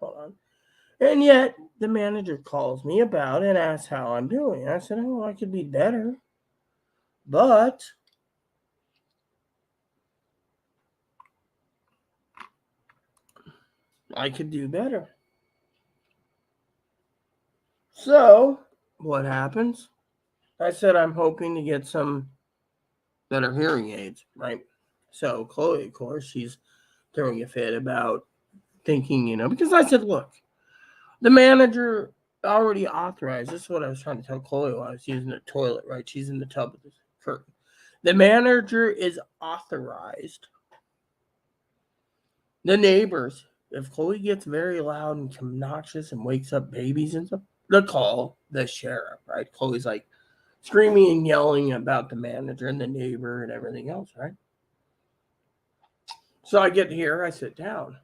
Hold on. And yet, the manager calls me about and asks how I'm doing. I said, oh, I could be better. But I could do better. So, what happens? I said I'm hoping to get some better hearing aids, right? So, Chloe, of course, she's throwing a fit about thinking, because I said, look, the manager already authorized. This is what I was trying to tell Chloe while I was using the toilet, right? She's in the tub with the curtain. The manager is authorized. The neighbors, if Chloe gets very loud and obnoxious and wakes up babies and stuff, they'll call the sheriff, right? Chloe's like screaming and yelling about the manager and the neighbor and everything else, right? So I get here, I sit down.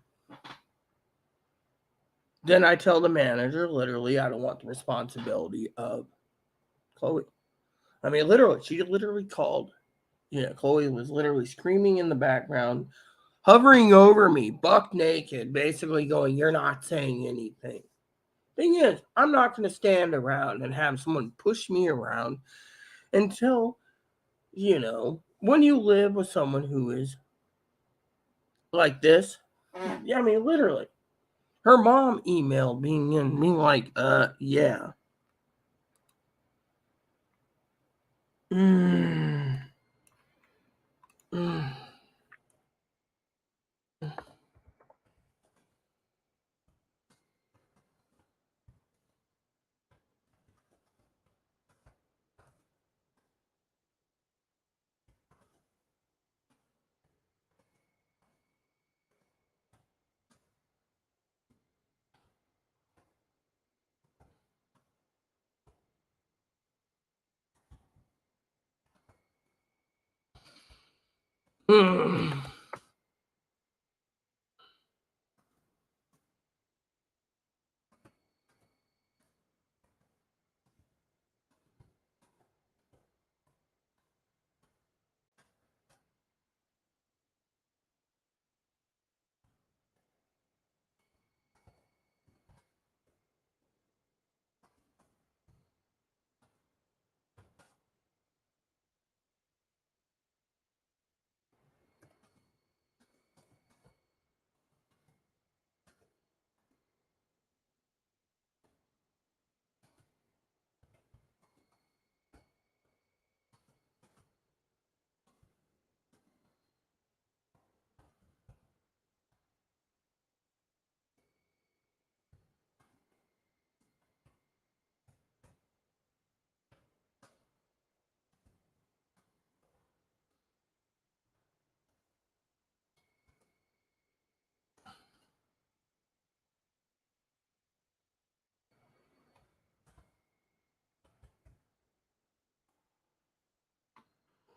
Then I tell the manager, literally, I don't want the responsibility of Chloe. I mean, literally, she literally called. Chloe was literally screaming in the background, hovering over me, buck naked, basically going, you're not saying anything. Thing is, I'm not going to stand around and have someone push me around until, when you live with someone who is like this, I mean, literally, her mom emailed being like, yeah. Mm. Mm. Mm.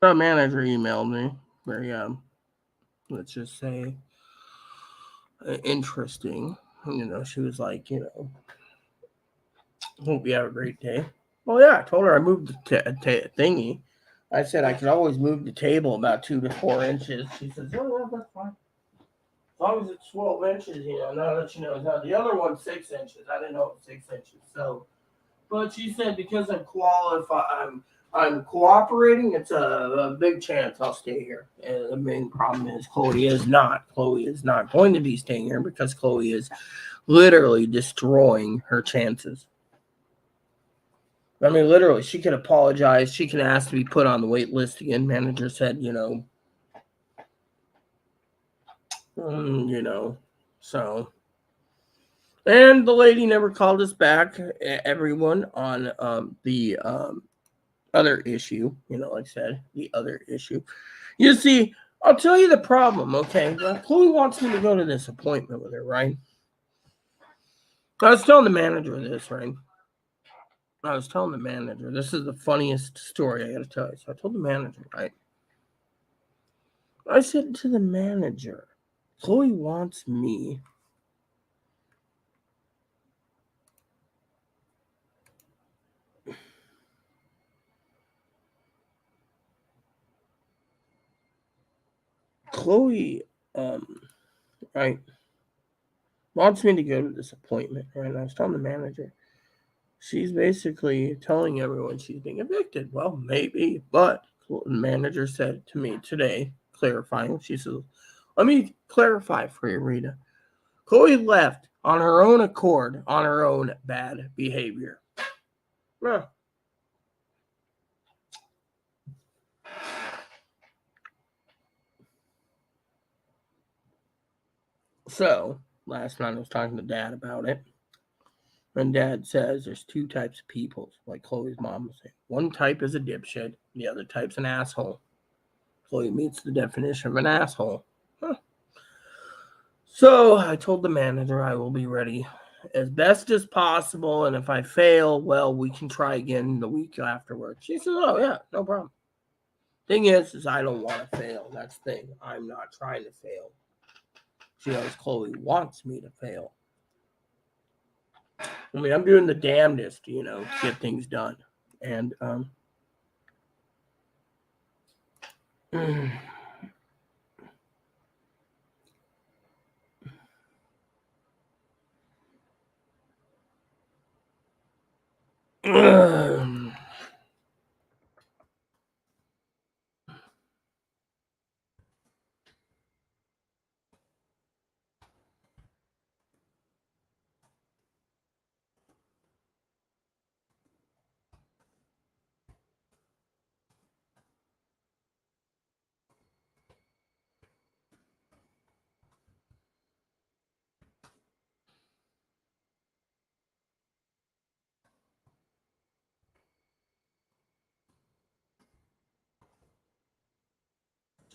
The manager emailed me. Very let's just say interesting. She was like, hope you have a great day. Well, yeah, I told her I moved the thingy. I said I could always move the table about 2 to 4 inches. She says, oh, yeah, that's fine. As long as it's 12 inches, now that now the other one's 6 inches. I didn't know it was 6 inches. So, but she said because I'm cooperating, it's a big chance I'll stay here. And the main problem is Chloe is not. Chloe is not going to be staying here because Chloe is literally destroying her chances. I mean, literally, she can apologize. She can ask to be put on the wait list again. Manager said, so. And the lady never called us back, everyone, on the other issue. Like I said, the other issue. You see, I'll tell you the problem, okay? Chloe wants me to go to this appointment with her, right? I was telling the manager this, right? I was telling the manager, this is the funniest story I got to tell you. So I told the manager, right? I said to the manager, Chloe wants me Chloe, right, wants me to go to this appointment, right? And I was telling the manager, she's basically telling everyone she's being evicted. Well, maybe, but the manager said to me today, clarifying, she says, let me clarify for you, Rita. Chloe left on her own accord, on her own bad behavior. Yeah. So, last night I was talking to Dad about it. And Dad says there's 2 types of people, like Chloe's mom was saying. One type is a dipshit, the other type's an asshole. Chloe meets the definition of an asshole. Huh. So I told the manager I will be ready as best as possible, and if I fail, well, we can try again the week afterwards. She says, oh, yeah, no problem. Thing is I don't want to fail. That's the thing. I'm not trying to fail. She knows Chloe wants me to fail. I mean, I'm doing the damnedest, to get things done. And,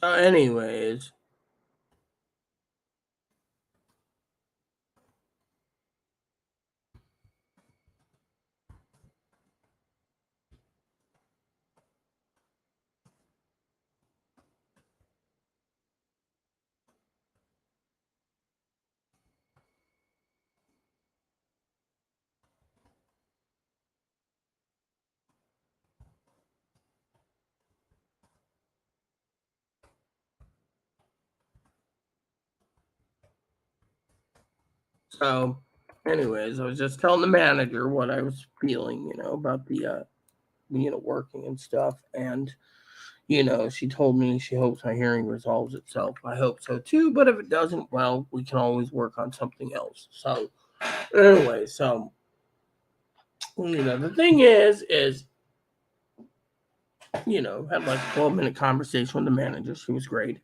anyways, so, I was just telling the manager what I was feeling, about the, working and stuff. And, she told me she hopes my hearing resolves itself. I hope so too. But if it doesn't, well, we can always work on something else. So, anyway, the thing is, had like a 12-minute conversation with the manager. She was great.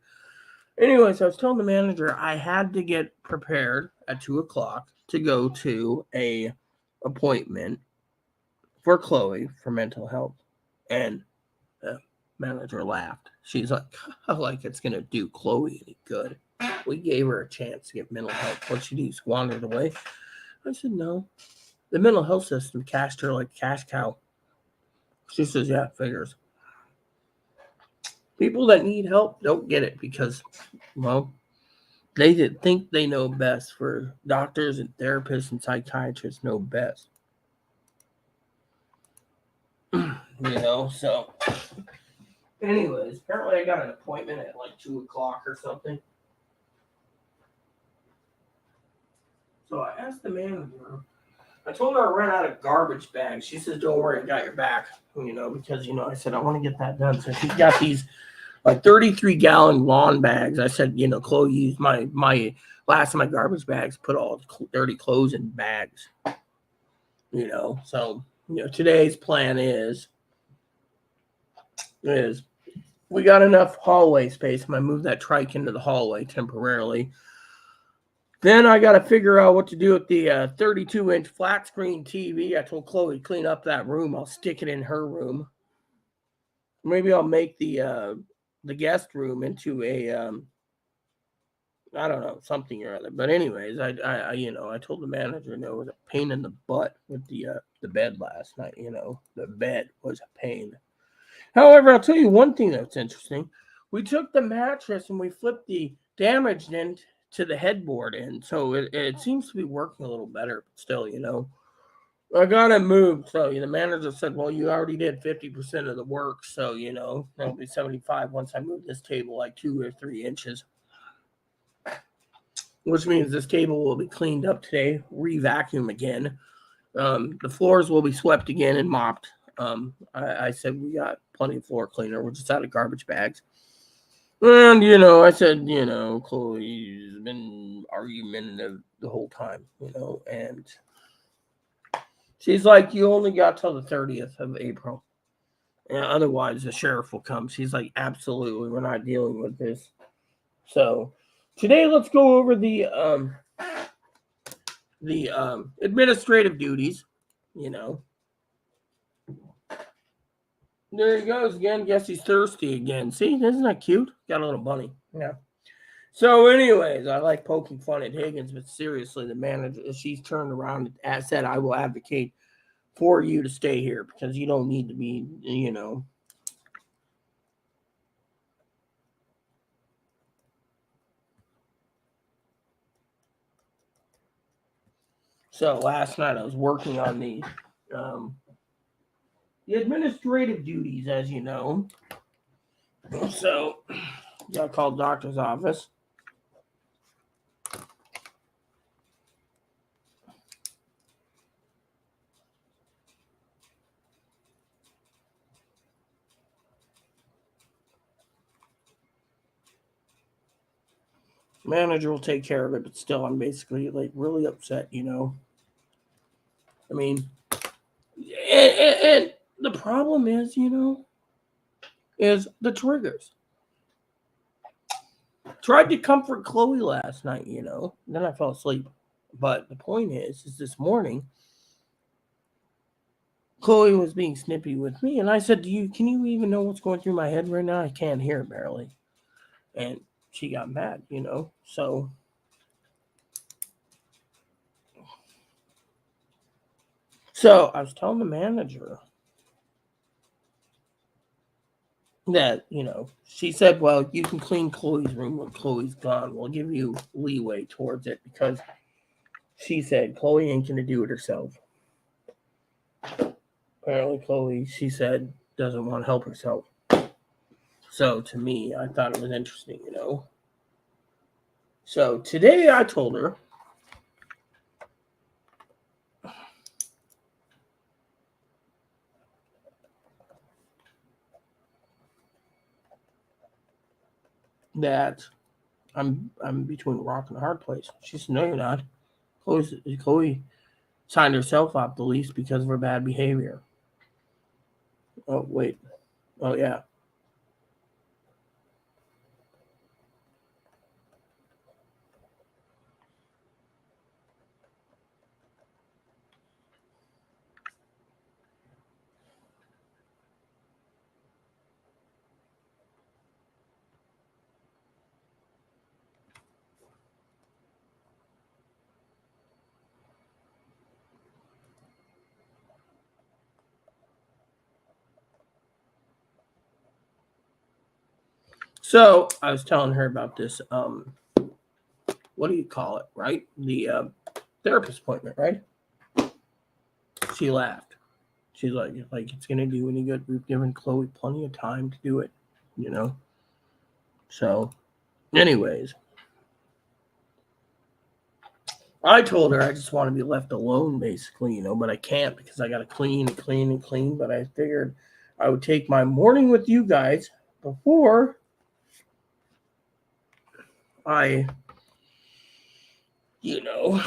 Anyways, I was telling the manager I had to get prepared at 2:00 to go to a appointment for Chloe for mental health. And the manager laughed. She's like it's gonna do Chloe any good. We gave her a chance to get mental health. What she do? Squandered away. I said no. The mental health system cashed her like a cash cow. She says, yeah, figures. People that need help don't get it because, well, They think they know best. For doctors and therapists and psychiatrists know best. So anyways, apparently I got an appointment at like 2 o'clock or something. So I asked the manager. I told her I ran out of garbage bags. She says, "Don't worry, I got your back." Because I said I want to get that done. So she's got these like 33-gallon lawn bags. I said, Chloe used my last of my garbage bags, put all dirty clothes in bags. So today's plan is we got enough hallway space. I'm gonna move that trike into the hallway temporarily. Then I got to figure out what to do with the 32-inch flat screen TV. I told Chloe clean up that room. I'll stick it in her room. Maybe I'll make the guest room into a I don't know, something or other. But anyways, I told the manager it was a pain in the butt with the bed last night. The bed was a pain. However, I'll tell you one thing that's interesting. We took the mattress and we flipped the damaged end to the headboard end, so it seems to be working a little better. But still, I got it moved. So the manager said, "Well, you already did 50% of the work, so that'll be 75 once I move this table like 2 or 3 inches." Which means this table will be cleaned up today, re-vacuum again. The floors will be swept again and mopped. I said we got plenty of floor cleaner. We're just out of garbage bags. And, I said, Chloe's been argumentative the whole time, and she's like, you only got till the 30th of April. And otherwise, the sheriff will come. She's like, absolutely, we're not dealing with this. So today, let's go over the administrative duties, There he goes again. Guess he's thirsty again. See, isn't that cute? Got a little bunny. Yeah. So, anyways, I like poking fun at Higgins, but seriously, the manager, she's turned around and said, I will advocate for you to stay here because you don't need to be, So last night I was working on the administrative duties, as you know. So, got called doctor's office. Manager will take care of it, but still, I'm basically like really upset. I mean, and the problem is, is the triggers. Tried to comfort Chloe last night, then I fell asleep. But the point is this morning, Chloe was being snippy with me, and I said, can you even know what's going through my head right now? I can't hear barely. And she got mad, So I was telling the manager that, she said, well, you can clean Chloe's room when Chloe's gone. We'll give you leeway towards it because she said Chloe ain't going to do it herself. Apparently, Chloe, she said, doesn't want to help herself. So to me, I thought it was interesting, So today I told her that I'm between a rock and a hard place. She said, no, you're not. Chloe signed herself off the lease because of her bad behavior. Oh, wait. Oh, yeah. So I was telling her about this what do you call it, right? The therapist appointment, right? She laughed. She's like it's gonna do any good. We've given Chloe plenty of time to do it, you know. So, anyways, I told her I just want to be left alone, basically, you know, but I can't because I got to clean and clean and clean. But I figured I would take my morning with you guys before I, you know,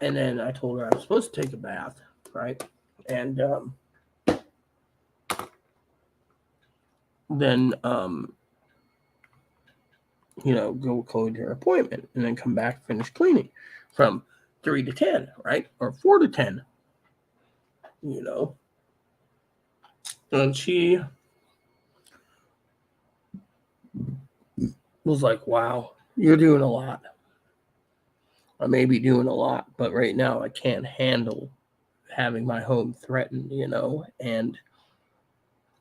and then I told her I was supposed to take a bath, right? And then, go with Chloe to her appointment and then come back, finish cleaning from 3 to 10, right? Or 4 to 10, you know. And she was like, wow, you're doing a lot. I may be doing a lot, but right now I can't handle having my home threatened, and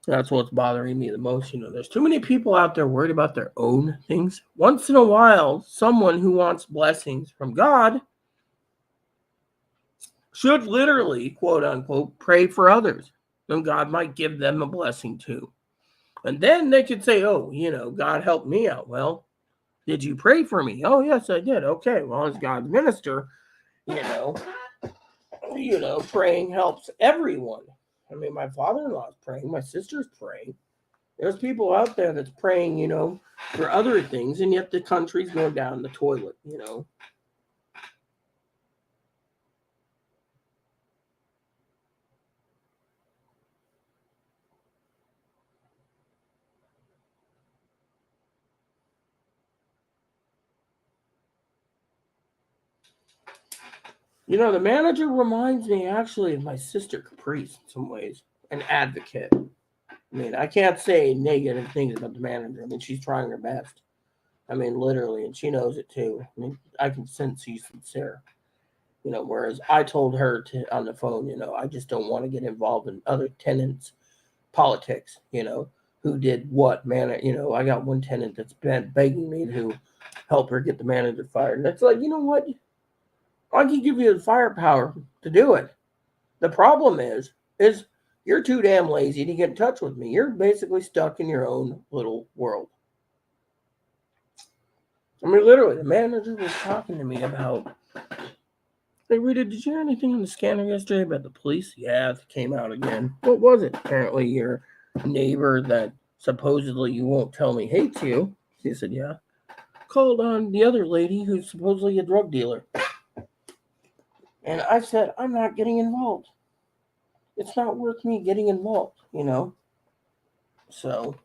that's what's bothering me the most. There's too many people out there worried about their own things. Once in a while, someone who wants blessings from God should literally, quote unquote, pray for others. And God might give them a blessing too. And then they could say, oh, God helped me out. Well, did you pray for me? Oh, yes, I did. Okay, well, as God's minister, praying helps everyone. I mean, my father-in-law is praying. My sister's praying. There's people out there that's praying, for other things, and yet the country's going down the toilet, the manager reminds me actually of my sister Caprice in some ways, an advocate. I mean, I can't say negative things about the manager. I mean, she's trying her best. I mean, literally, and she knows it too. I mean, I can sense she's sincere. Whereas I told her on the phone, I just don't want to get involved in other tenants' politics, who did what, man. I got one tenant that's been begging me to help her get the manager fired. And it's like, you know what? I can give you the firepower to do it. The problem is you're too damn lazy to get in touch with me. You're basically stuck in your own little world. I mean, literally, the manager was talking to me about, hey, Rita, did you hear anything on the scanner yesterday about the police? Yeah, it came out again. What was it? Apparently, your neighbor that supposedly you won't tell me hates you. She said, yeah. Called on the other lady who's supposedly a drug dealer. And I said, I'm not getting involved. It's not worth me getting involved, So.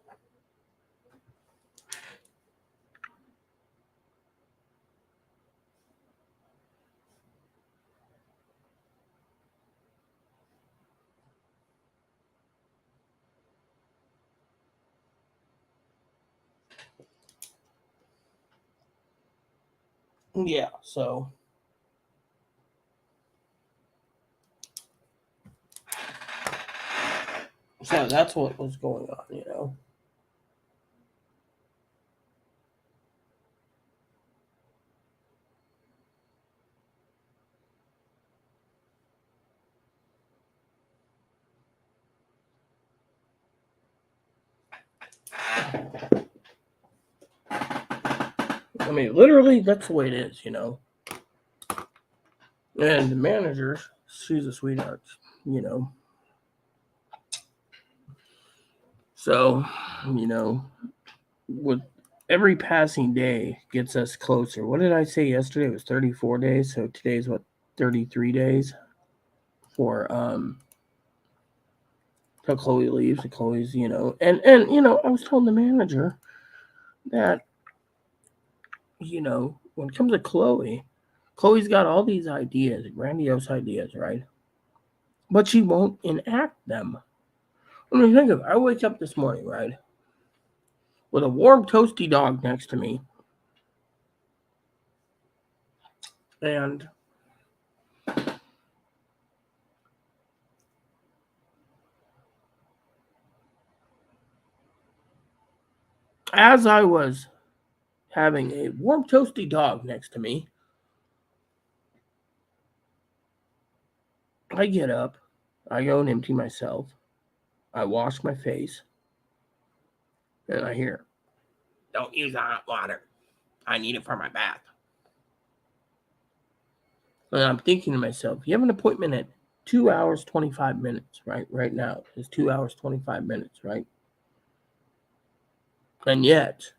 Yeah, so that's what was going on, I mean, literally, that's the way it is, And the manager, she's a sweetheart, So, with every passing day gets us closer. What did I say yesterday? It was 34 days. So today's what, 33 days for till Chloe leaves. And Chloe's, and I was telling the manager that, when it comes to Chloe's got all these ideas, grandiose ideas, right? But she won't enact them. I mean, think of it. I wake up this morning, right? with a warm, toasty dog next to me. And as I was having a warm, toasty dog next to me, I get up, I go and empty myself, I wash my face, and I hear, "Don't use hot water. I need it for my bath." And I'm thinking to myself, you have an appointment at 2 hours, 25 minutes, right? Right now, it's 2 hours, 25 minutes, right? And yet,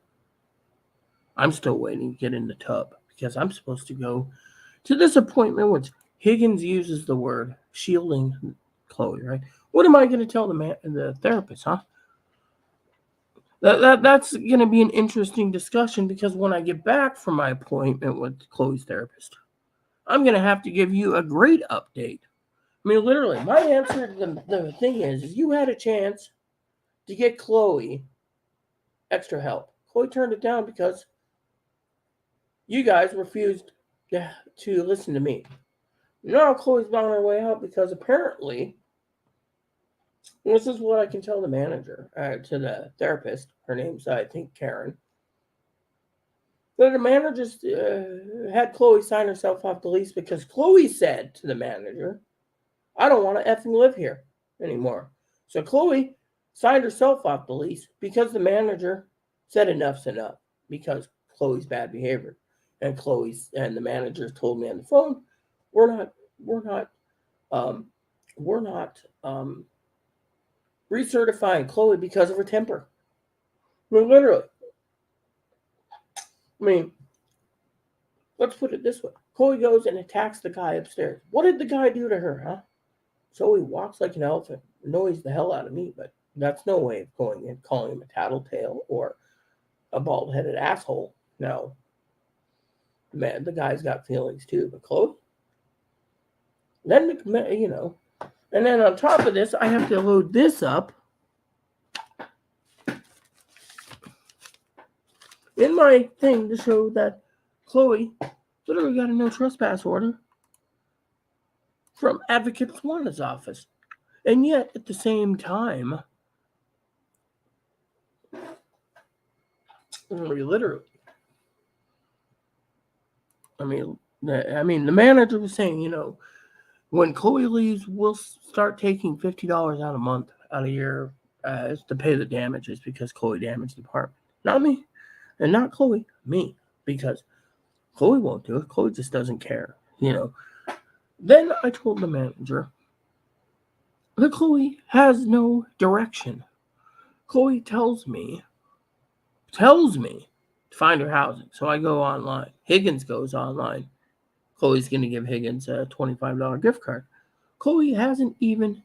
I'm still waiting to get in the tub because I'm supposed to go to this appointment, which Higgins uses the word shielding Chloe, right? What am I going to tell the therapist, huh? That's going to be an interesting discussion because when I get back from my appointment with Chloe's therapist, I'm going to have to give you a great update. I mean, literally, my answer to the thing is you had a chance to get Chloe extra help. Chloe turned it down because you guys refused to listen to me. Now Chloe's on her way out because apparently, this is what I can tell the manager, to the therapist. Her name's, I think, Karen. But the manager just had Chloe sign herself off the lease because Chloe said to the manager, "I don't want to effing live here anymore." So Chloe signed herself off the lease because the manager said enough's enough because Chloe's bad behavior. And the manager told me on the phone, we're um, not recertifying Chloe because of her temper. I mean, literally. I mean, let's put it this way. Chloe goes and attacks the guy upstairs. What did the guy do to her, huh? So he walks like an elephant, annoys the hell out of me, but that's no way of going and calling him a tattletale or a bald-headed asshole. No. Man, the guy's got feelings too, but Chloe? Then, you know. And then on top of this, I have to load this up in my thing to show that Chloe literally got a no trespass order from Advocate Swana's office. And yet, at the same time, literally, I mean, the manager was saying, when Chloe leaves, we'll start taking $50 out a month out of your to pay the damages because Chloe damaged the apartment. Not me, and not Chloe, me, because Chloe won't do it. Chloe just doesn't care, Then I told the manager that Chloe has no direction. Chloe tells me to find her housing. So I go online. Higgins goes online. Chloe's going to give Higgins a $25 gift card. Chloe hasn't even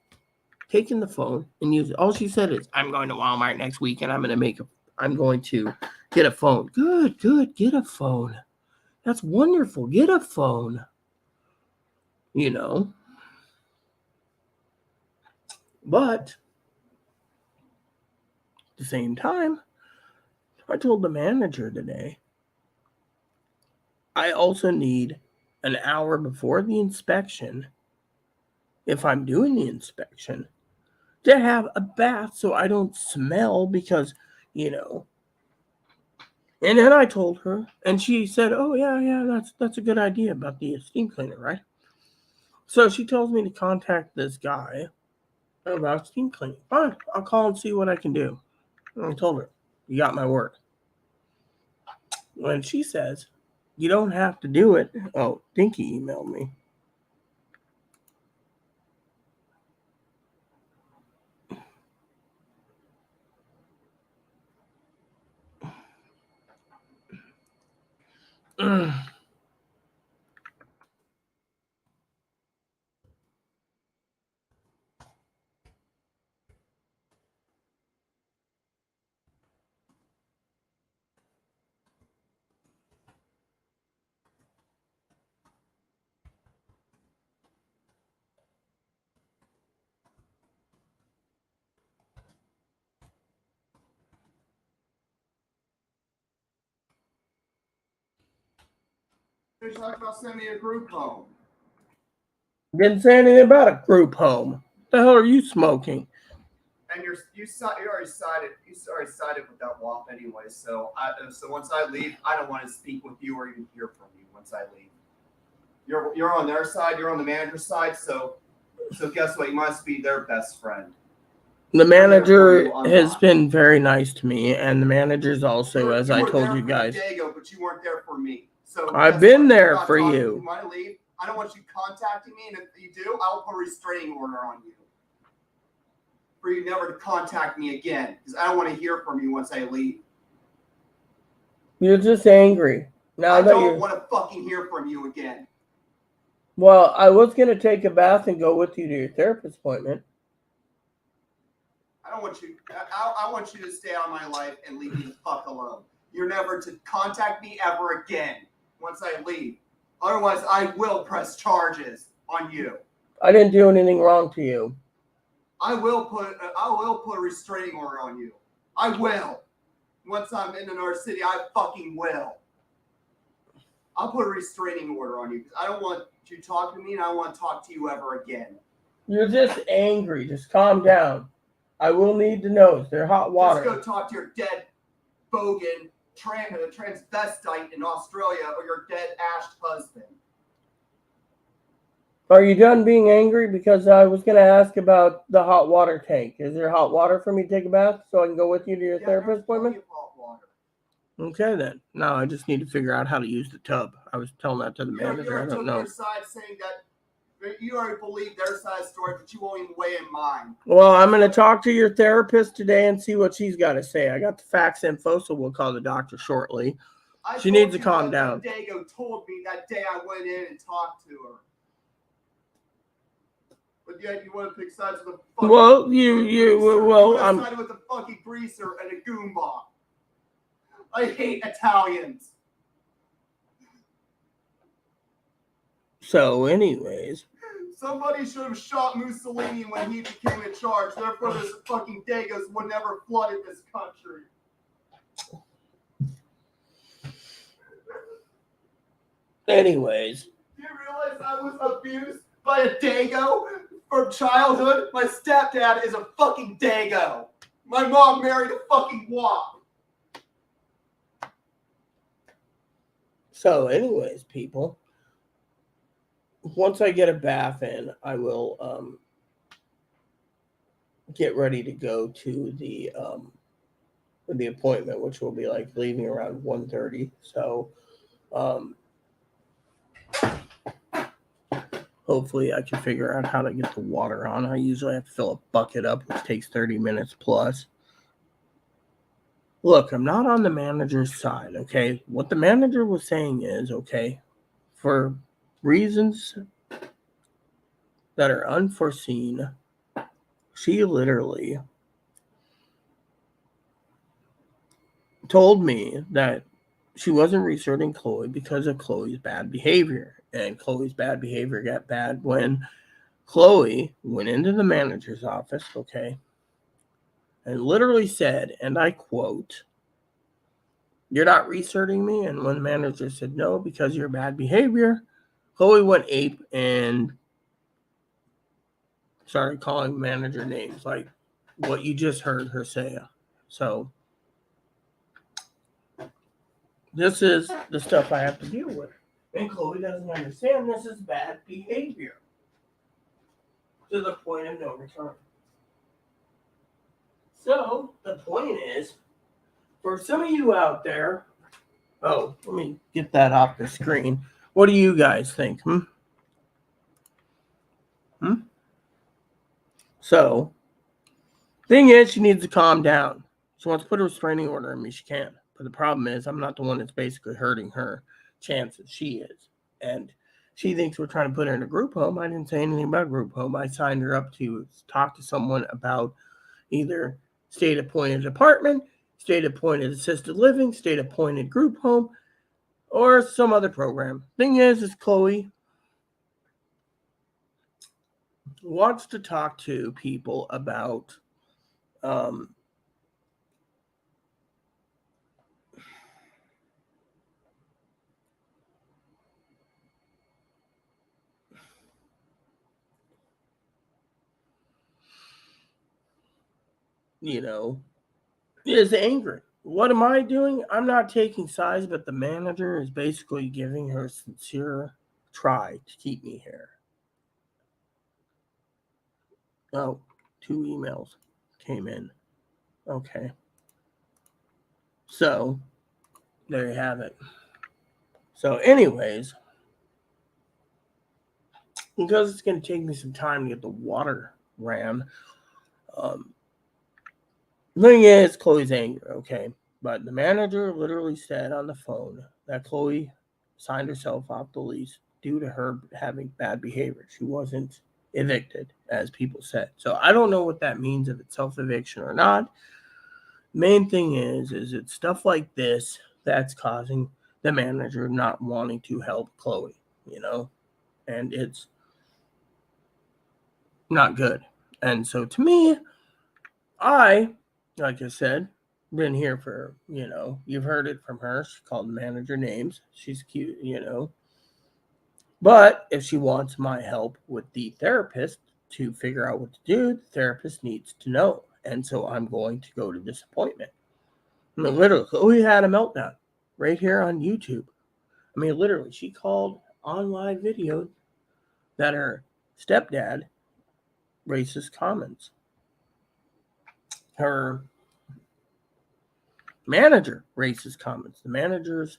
taken the phone and used it. All she said is, "I'm going to Walmart next week and I'm going to get a phone." Good. Get a phone. That's wonderful. Get a phone. But at the same time, I told the manager today, I also need an hour before the inspection, if I'm doing the inspection, to have a bath so I don't smell because, And then I told her, and she said, "Oh yeah, that's a good idea about the steam cleaner, right?" So she tells me to contact this guy about steam cleaning. Fine, I'll call and see what I can do. And I told her, "You got my word." When she says, "You don't have to do it," oh, Dinky emailed me. You're talking about sending me a group home. Didn't say anything about a group home. What the hell are you smoking? And you already sided with that WAP anyway. So once I leave, I don't want to speak with you or even hear from you once I leave. You're on their side. You're on the manager's side. So guess what? You must be their best friend. The manager has been very nice to me, and the manager's also, as I told you guys. Diego, but you weren't there for me. So I've been there for you. When I leave, I don't want you contacting me, and if you do, I'll put a restraining order on you. For you never to contact me again, because I don't want to hear from you once I leave. You're just angry. I don't want to fucking hear from you again. Well, I was going to take a bath and go with you to your therapist appointment. I don't want you. I want you to stay out of my life and leave me the fuck alone. You're never to contact me ever again once I leave. Otherwise, I will press charges on you. I didn't do anything wrong to you. I will put a restraining order on you. I will. Once I'm in another city, I fucking will. I'll put a restraining order on you because I don't want you talking to me and I don't want to talk to you ever again. You're just angry. Just calm down. I will need to know. Is there hot water? Just go talk to your dead bogan transvestite in Australia or your dead ashed husband. Are you done being angry? Because I was going to ask about the hot water tank. Is there hot water for me to take a bath so I can go with you to your therapist appointment? Hot water. Okay, then. No, I just need to figure out how to use the tub. I was telling that to the manager. I don't know. Your side saying that you already believe their side of the story, but you won't even weigh in mine. Well, I'm going to talk to your therapist today and see what she's got to say. I got the fax info, so we'll call the doctor shortly. She needs to calm down. Diego told me that day I went in and talked to her. But yet you want to pick sides with a fucking... Well, I'm sided with a fucking greaser and a goomba. I hate Italians. So, anyways. Somebody should have shot Mussolini when he became in charge. Therefore, those fucking Dagos would never flooded this country. Anyways. Do you realize I was abused by a Dago from childhood? My stepdad is a fucking Dago. My mom married a fucking wop. So, anyways, people. Once I get a bath in, I will get ready to go to the appointment, which will be like leaving around 1:30. So hopefully I can figure out how to get the water on. I usually have to fill a bucket up, which takes 30 minutes plus. Look, I'm not on the manager's side, okay? What the manager was saying is, okay, for reasons that are unforeseen, she literally told me that she wasn't researching Chloe because of Chloe's bad behavior. And Chloe's bad behavior got bad when Chloe went into the manager's office, okay, and literally said, and I quote, "You're not researching me." And when the manager said no, because of your bad behavior, Chloe went ape and started calling manager names like what you just heard her say. So this is the stuff I have to deal with. And Chloe doesn't understand this is bad behavior. To the point of no return. So the point is, for some of you out there, let me get that off the screen. What do you guys think? So, thing is, she needs to calm down. She wants to put a restraining order on me. She can. But the problem is, I'm not the one that's basically hurting her chances. She is. And she thinks we're trying to put her in a group home. I didn't say anything about group home. I signed her up to talk to someone about either state-appointed apartment, state-appointed assisted living, state-appointed group home, or some other program. Thing is Chloe wants to talk to people about is angry. What am I doing? I'm not taking sides, but the manager is basically giving her sincere try to keep me here. Oh, 2 emails came in. Okay. So, there you have it. So, anyways, because it's going to take me some time to get the water ran, the thing is, Chloe's angry, okay? But the manager literally said on the phone that Chloe signed herself off the lease due to her having bad behavior. She wasn't evicted, as people said. So I don't know what that means, if it's self-eviction or not. Main thing is it's stuff like this that's causing the manager not wanting to help Chloe, and it's not good. And so to me, like I said, been here for, you've heard it from her. She called the manager names. She's cute, But if she wants my help with the therapist to figure out what to do, the therapist needs to know. And so I'm going to go to this appointment. I mean, literally, we had a meltdown right here on YouTube. I mean, literally, she called on live video that her stepdad racist comments. Her manager racist comments. The manager's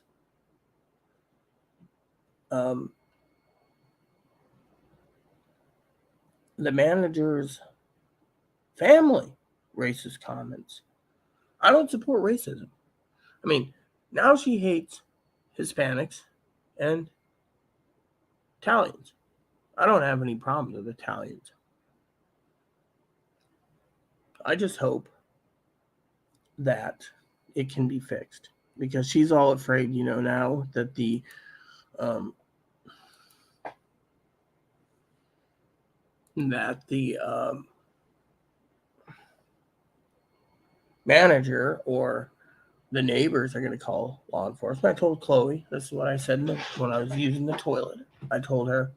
family racist comments. I don't support racism. I mean, now she hates Hispanics and Italians. I don't have any problems with Italians. I just hope that it can be fixed, because she's all afraid, now that the manager or the neighbors are going to call law enforcement. I told Chloe, this is what I said when I was using the toilet. I told her,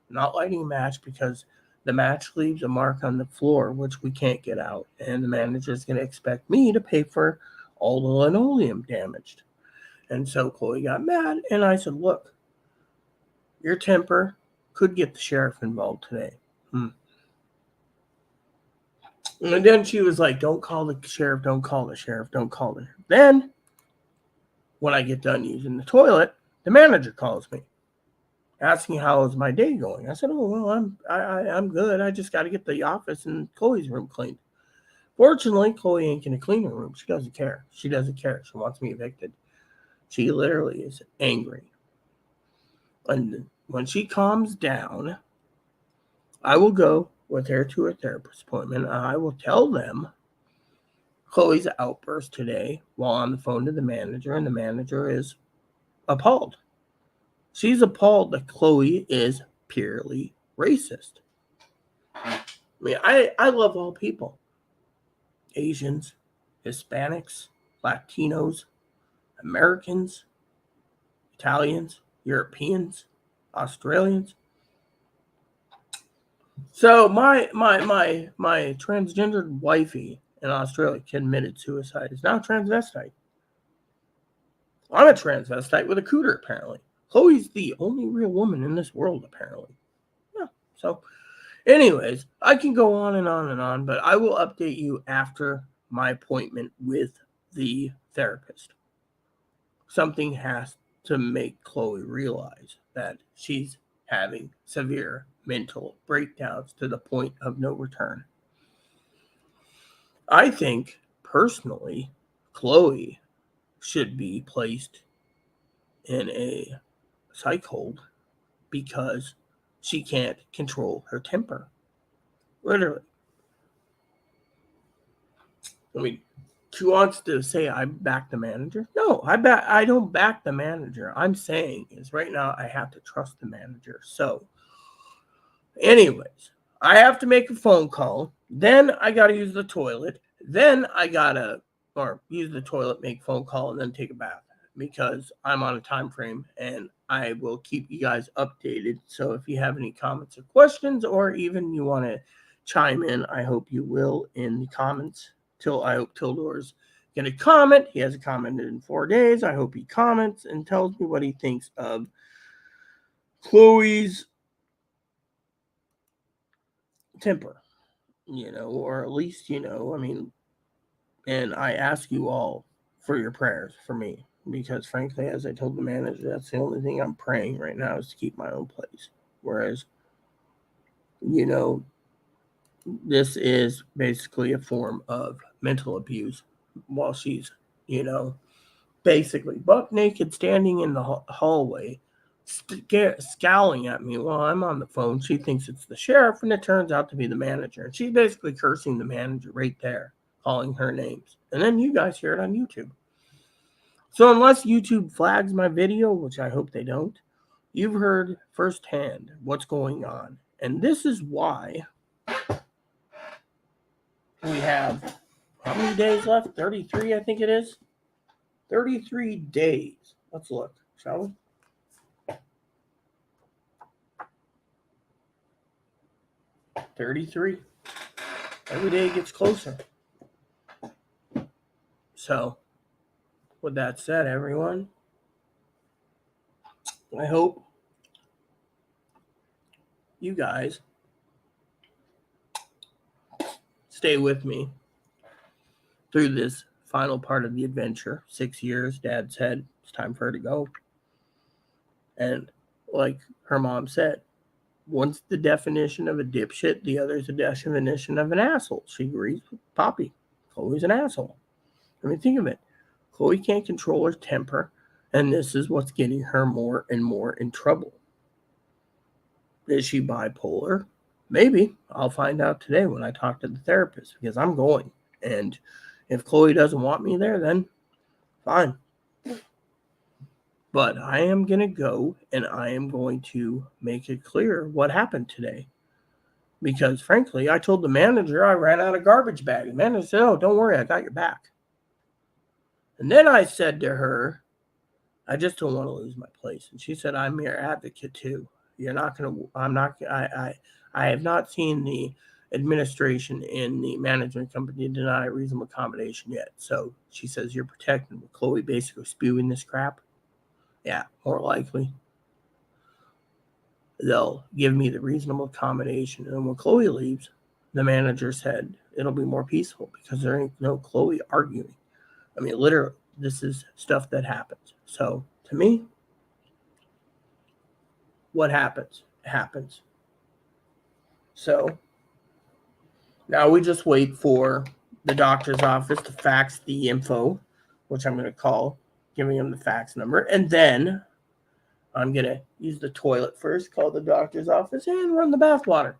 not lighting a match because the match leaves a mark on the floor, which we can't get out. And the manager is going to expect me to pay for all the linoleum damaged. And so Chloe got mad, and I said, look, your temper could get the sheriff involved today. And then she was like, don't call the sheriff, don't call the sheriff, don't call the sheriff. Then, when I get done using the toilet, the manager calls me, asking how is my day going. I said, oh, well, I'm good. I just got to get the office and Chloe's room cleaned. Fortunately, Chloe ain't going to clean her room. She doesn't care. She wants me evicted. She literally is angry. And when she calms down, I will go with her to a therapist appointment. And I will tell them Chloe's outburst today while on the phone to the manager, and the manager is appalled. She's appalled that Chloe is purely racist. I mean, I love all people. Asians, Hispanics, Latinos, Americans, Italians, Europeans, Australians. So my transgendered wifey in Australia committed suicide, is now transvestite. I'm a transvestite with a cooter, apparently. Chloe's the only real woman in this world, apparently. Yeah. So, anyways, I can go on and on and on, but I will update you after my appointment with the therapist. Something has to make Chloe realize that she's having severe mental breakdowns to the point of no return. I think, personally, Chloe should be placed in a psych hold because she can't control her temper. Literally. I mean, she wants to say I back the manager. No, I don't back the manager. I'm saying is right now I have to trust the manager. So, anyways, I have to make a phone call. Then I got to use the toilet. Then I got to use the toilet, make a phone call, and then take a bath because I'm on a time frame, and I will keep you guys updated. So if you have any comments or questions, or even you want to chime in, I hope you will in the comments I hope Tildor's going to comment. He hasn't commented in 4 days. I hope he comments and tells me what he thinks of Chloe's temper, or at least, I mean, and I ask you all for your prayers for me, because frankly, as I told the manager, that's the only thing I'm praying right now is to keep my own place. Whereas, this is basically a form of mental abuse while she's, basically buck naked standing in the hallway, scowling at me while I'm on the phone. She thinks it's the sheriff, and it turns out to be the manager. And she's basically cursing the manager right there, calling her names. And then you guys hear it on YouTube. So unless YouTube flags my video, which I hope they don't, you've heard firsthand what's going on. And this is why we have, how many days left? 33, I think it is. 33 days. Let's look, shall we? 33. Every day gets closer. So, with that said, everyone, I hope you guys stay with me through this final part of the adventure. 6 years, Dad said it's time for her to go. And like her mom said, one's the definition of a dipshit, the other's the definition of an asshole. She agrees with Poppy. Chloe's an asshole. I mean, think of it. Chloe can't control her temper, and this is what's getting her more and more in trouble. Is she bipolar? Maybe. I'll find out today when I talk to the therapist, because I'm going. And if Chloe doesn't want me there, then fine. But I am going to go, and I am going to make it clear what happened today. Because, frankly, I told the manager I ran out of garbage bag. The manager said, "Oh, don't worry, I got your back." And then I said to her, "I just don't want to lose my place." And she said, "I'm your advocate, too. You're not going to, I have not seen the administration in the management company deny reasonable accommodation yet." So she says, "You're protected." With Chloe basically spewing this crap. Yeah, more likely they'll give me the reasonable accommodation. And when Chloe leaves, the manager said it'll be more peaceful because there ain't no Chloe arguing. I mean, literally, this is stuff that happens. So to me, what happens, happens. So now we just wait for the doctor's office to fax the info, which I'm going to call, giving them the fax number. And then I'm going to use the toilet first, call the doctor's office, and run the bath water.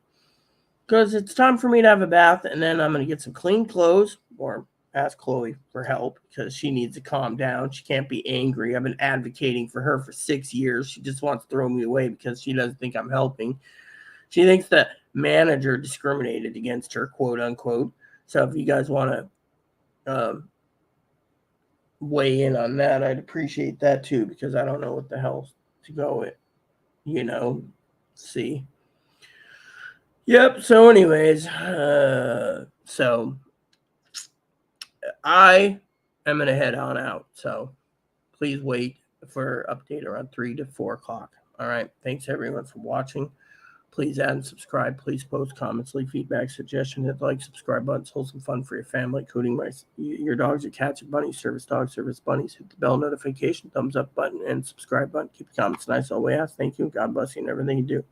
Because it's time for me to have a bath, and then I'm going to get some clean clothes, or ask Chloe for help, because she needs to calm down. She can't be angry. I've been advocating for her for 6 years. She just wants to throw me away because she doesn't think I'm helping. She thinks the manager discriminated against her, quote unquote. So if you guys want to weigh in on that, I'd appreciate that too, because I don't know what the hell to go with, see. Yep. So anyways, so I am going to head on out. So please wait for update around 3 to 4 o'clock. All right. Thanks everyone for watching. Please add and subscribe. Please post comments, leave feedback, suggestions, hit the like, subscribe buttons, hold some fun for your family, including your dogs, your cats, your bunnies, service dogs, service bunnies. Hit the bell notification, thumbs up button, and subscribe button. Keep the comments nice all the way out. Thank you. God bless you in everything you do.